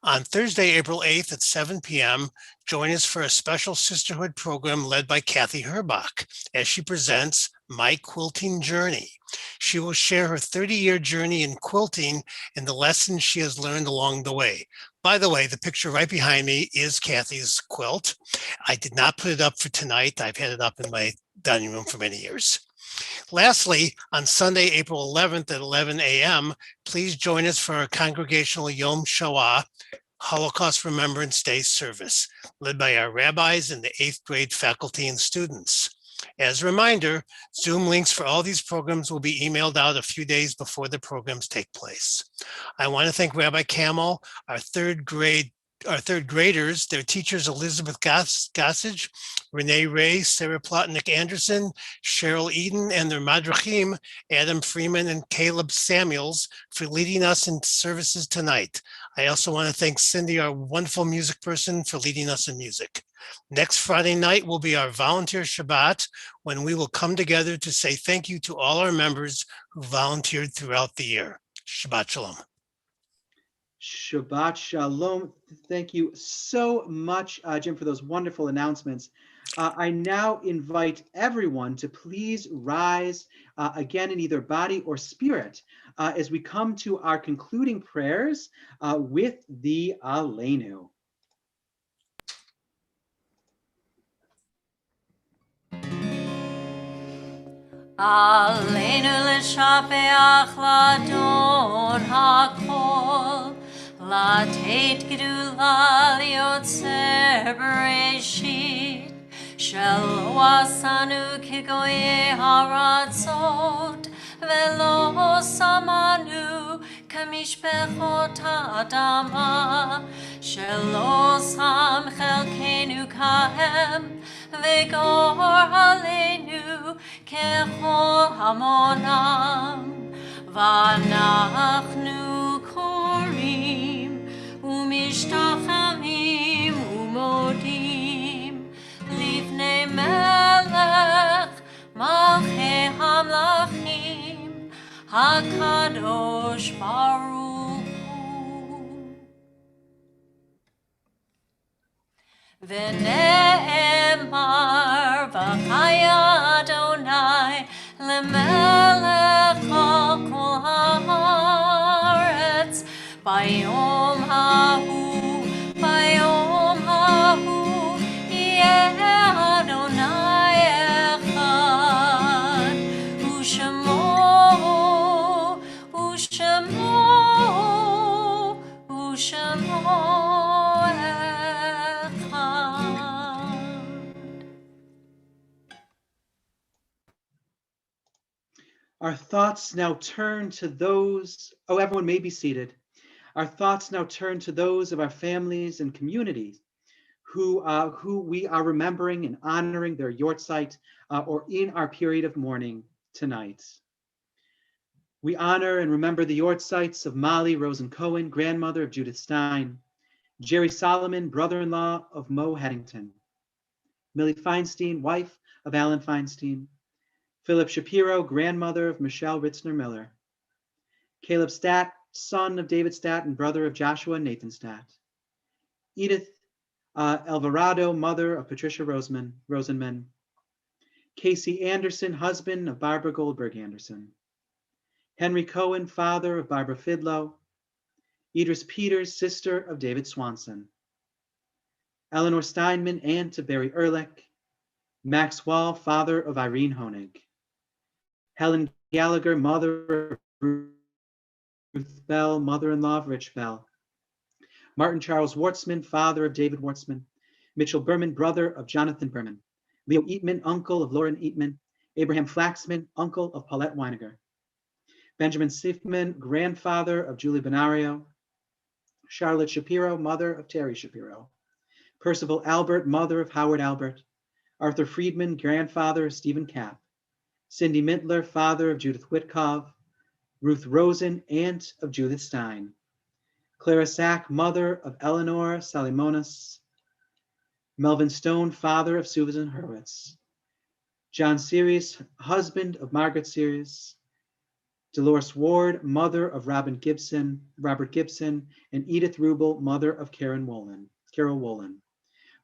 On Thursday, April 8th at 7 p.m., join us for a special sisterhood program led by Kathy Herbach as she presents My Quilting Journey. She will share her 30-year journey in quilting and the lessons she has learned along the way. By the way, the picture right behind me is Kathy's quilt. I did not put it up for tonight. I've had it up in my dining room for many years. Lastly, on Sunday, April 11th at 11 a.m., please join us for our congregational Yom Shoah Holocaust Remembrance Day service, led by our rabbis and the 8th grade faculty and students. As a reminder, Zoom links for all these programs will be emailed out a few days before the programs take place. I want to thank Rabbi Camel, our third graders, their teachers Elizabeth Gossage, Renee Ray, Sarah Plotnick Anderson, Cheryl Eden, and their madrachim, Adam Freeman and Caleb Samuels, for leading us in services tonight. I also want to thank Cindy, our wonderful music person, for leading us in music. Next Friday night will be our volunteer Shabbat, when we will come together to say thank you to all our members who volunteered throughout the year. Shabbat Shalom. Shabbat Shalom. Thank you so much, Jim, for those wonderful announcements. I now invite everyone to please rise again in either body or spirit as we come to our concluding prayers with the Aleinu. עלינו לשבח לדור הכל, לתת גדולה ליוצר בראשית, שלא עשנו כגויי הארצות, ולא שמנו כמשפחות האדמה, שלא שם חלקנו כהם, וגור עלינו ככל המונם. ואנחנו קוראים ומשתחווים ומודים לפני מלך מלכי המלכים, הקדוש ברוך הוא. ונאמר וחיה אדוני למלך על כל הארץ, ביום ההוא יהיה אדוני אחד, ושמו Our thoughts now turn to those, everyone may be seated. Our thoughts now turn to those of our families and communities who we are remembering and honoring their yortzeit or in our period of mourning tonight. We honor and remember the yortzeits of Molly Rosen Cohen, grandmother of Judith Stein, Jerry Solomon, brother-in-law of Mo Headington, Millie Feinstein, wife of Alan Feinstein, Philip Shapiro, grandmother of Michelle Ritzner Miller, Caleb Statt, son of David Statt and brother of Joshua and Nathan Statt, Edith Alvarado, mother of Patricia Rosenman, Casey Anderson, husband of Barbara Goldberg Anderson, Henry Cohen, father of Barbara Fidlow, Idris Peters, sister of David Swanson, Eleanor Steinman, aunt of Barry Ehrlich, Max Wall, father of Irene Honig, Helen Gallagher, mother of Ruth Bell, mother-in-law of Rich Bell, Martin Charles Wartzman, father of David Wartzman, Mitchell Berman, brother of Jonathan Berman, Leo Eatman, uncle of Lauren Eatman, Abraham Flaxman, uncle of Paulette Weiniger, Benjamin Sifman, grandfather of Julie Benario, Charlotte Shapiro, mother of Terry Shapiro, Percival Albert, mother of Howard Albert, Arthur Friedman, grandfather of Stephen Kapp, Cindy Mintler, father of Judith Whitkov, Ruth Rosen, aunt of Judith Stein, Clara Sack, mother of Eleanor Salimonis, Melvin Stone, father of Susan Hurwitz, John Sirius, husband of Margaret Sirius, Dolores Ward, mother of Robert Gibson, and Edith Rubel, mother of Carol Wolin.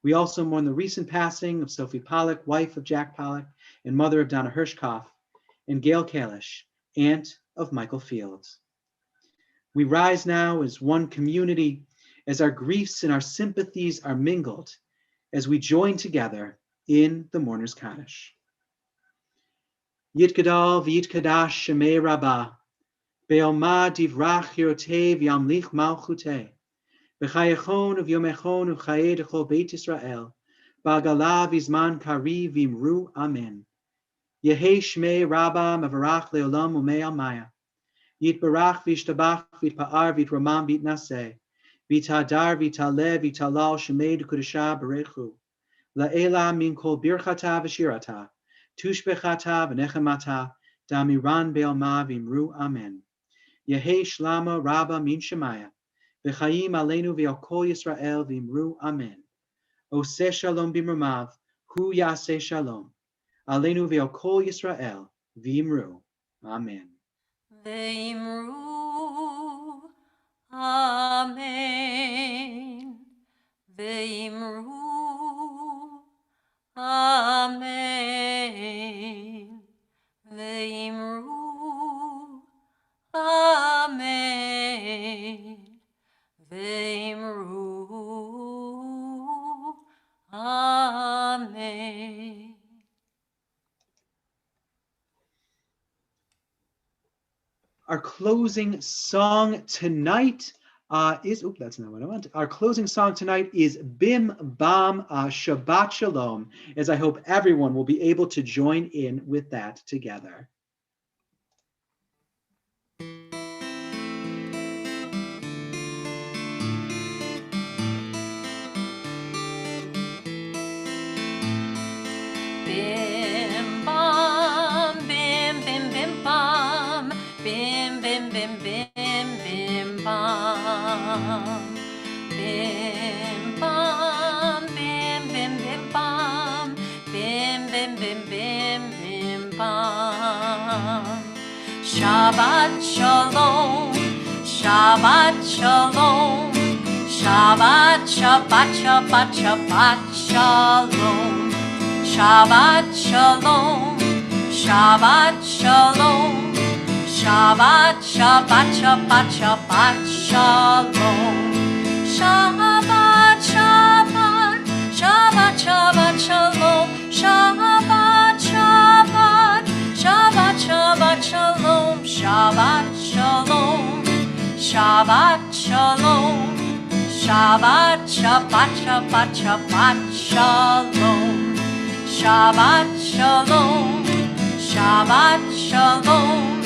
We also mourn the recent passing of Sophie Pollock, wife of Jack Pollock and mother of Donna Hirschkoff, and Gail Kalish, aunt of Michael Fields. We rise now as one community, as our griefs and our sympathies are mingled, as we join together in the Mourner's Kaddish. Yitgadal v'yitkadash shemei rabbah, be'omad divrach hirotev yamlich malchuteh, b'chayechon uv'yomechon uv'chayei dechol beit Yisrael, ba'gala v'zman kari v'imru amen. Yehei shmei rabbah mevarach le'olam umei almaya, yitbarach v'yishtabach v'yitpa'ar v'yitramam v'yitnaseh, v'yitadar v'yitaleh v'yitalal shemei d'kudashah berechu, la'ela min kol birchata v'shirata, Tushbechata v'nechemata, damiran be'alma v'imru amen. Yehei shlama rabba min shemaya, v'chayim aleinu v'al kol Yisrael v'imru amen. Oseh shalom b'mrumav, hu yaseh shalom. Aleinu v'al kol Yisrael v'imru amen. V'imru amen. V'imru amen. V'imru amen. V'imru amen. Our closing song tonight is, that's not what I want. Our closing song tonight is Bim Bam Shabbat Shalom, as I hope everyone will be able to join in with that together. bim bim bim bim bam. Shabbat shalom, Shabbat shalom, Shabbat Shabbat Shabbat Shabbat shalom, Shabbat shalom, Shabbat shalom, Shabbat Shabbat Shabbat Shabbat shalom, Shabbat Shabbat Shabbat Shabbat shalom, Shabbat Shabbat Shabbat Shabbat shalom, Shabbat shalom, Shabbat shalom, Shabbat Shabbat Shabbat Shabbat shalom, Shabbat shalom, Shabbat shalom,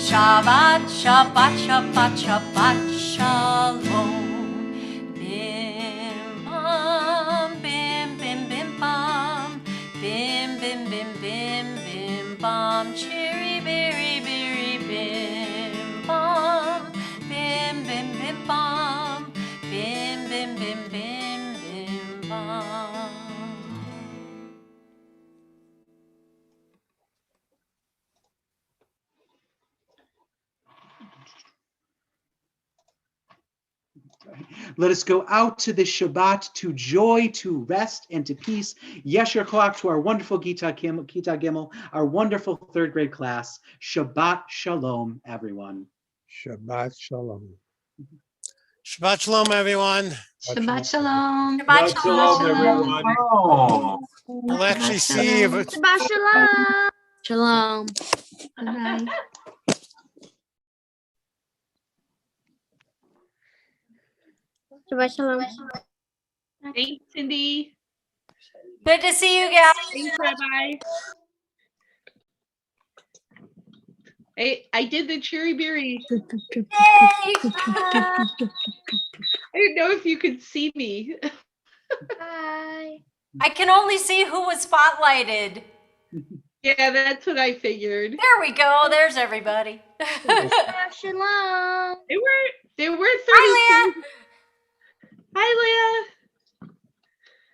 Shabbat Shabbat Shabbat Shabbat shalom. Bim bam bim bim bim bam, bim bim bim bim bim bam, cherry berry berry bim bam, bim bim bim bam, bim bim bim bim bim bam. Let us go out to the Shabbat, to joy, to rest, and to peace. Yesher koach to our wonderful Gita Gimel, our wonderful third grade class. Shabbat shalom, everyone. Shabbat shalom. Shabbat shalom, everyone. Shabbat shalom. Shabbat shalom, everyone. We'll actually see if it's Shabbat shalom. Shalom. Bye. Shabbat shalom. Thanks, Cindy. Good to see you guys. Thanks, Rabbi. I did the cherry berry. Yay! I didn't know if you could see me. Bye. I can only see who was spotlighted. Yeah, that's what I figured. There we go. There's everybody. Shabbat shalom. There were 30. Hi, Leah. Hi, Leah.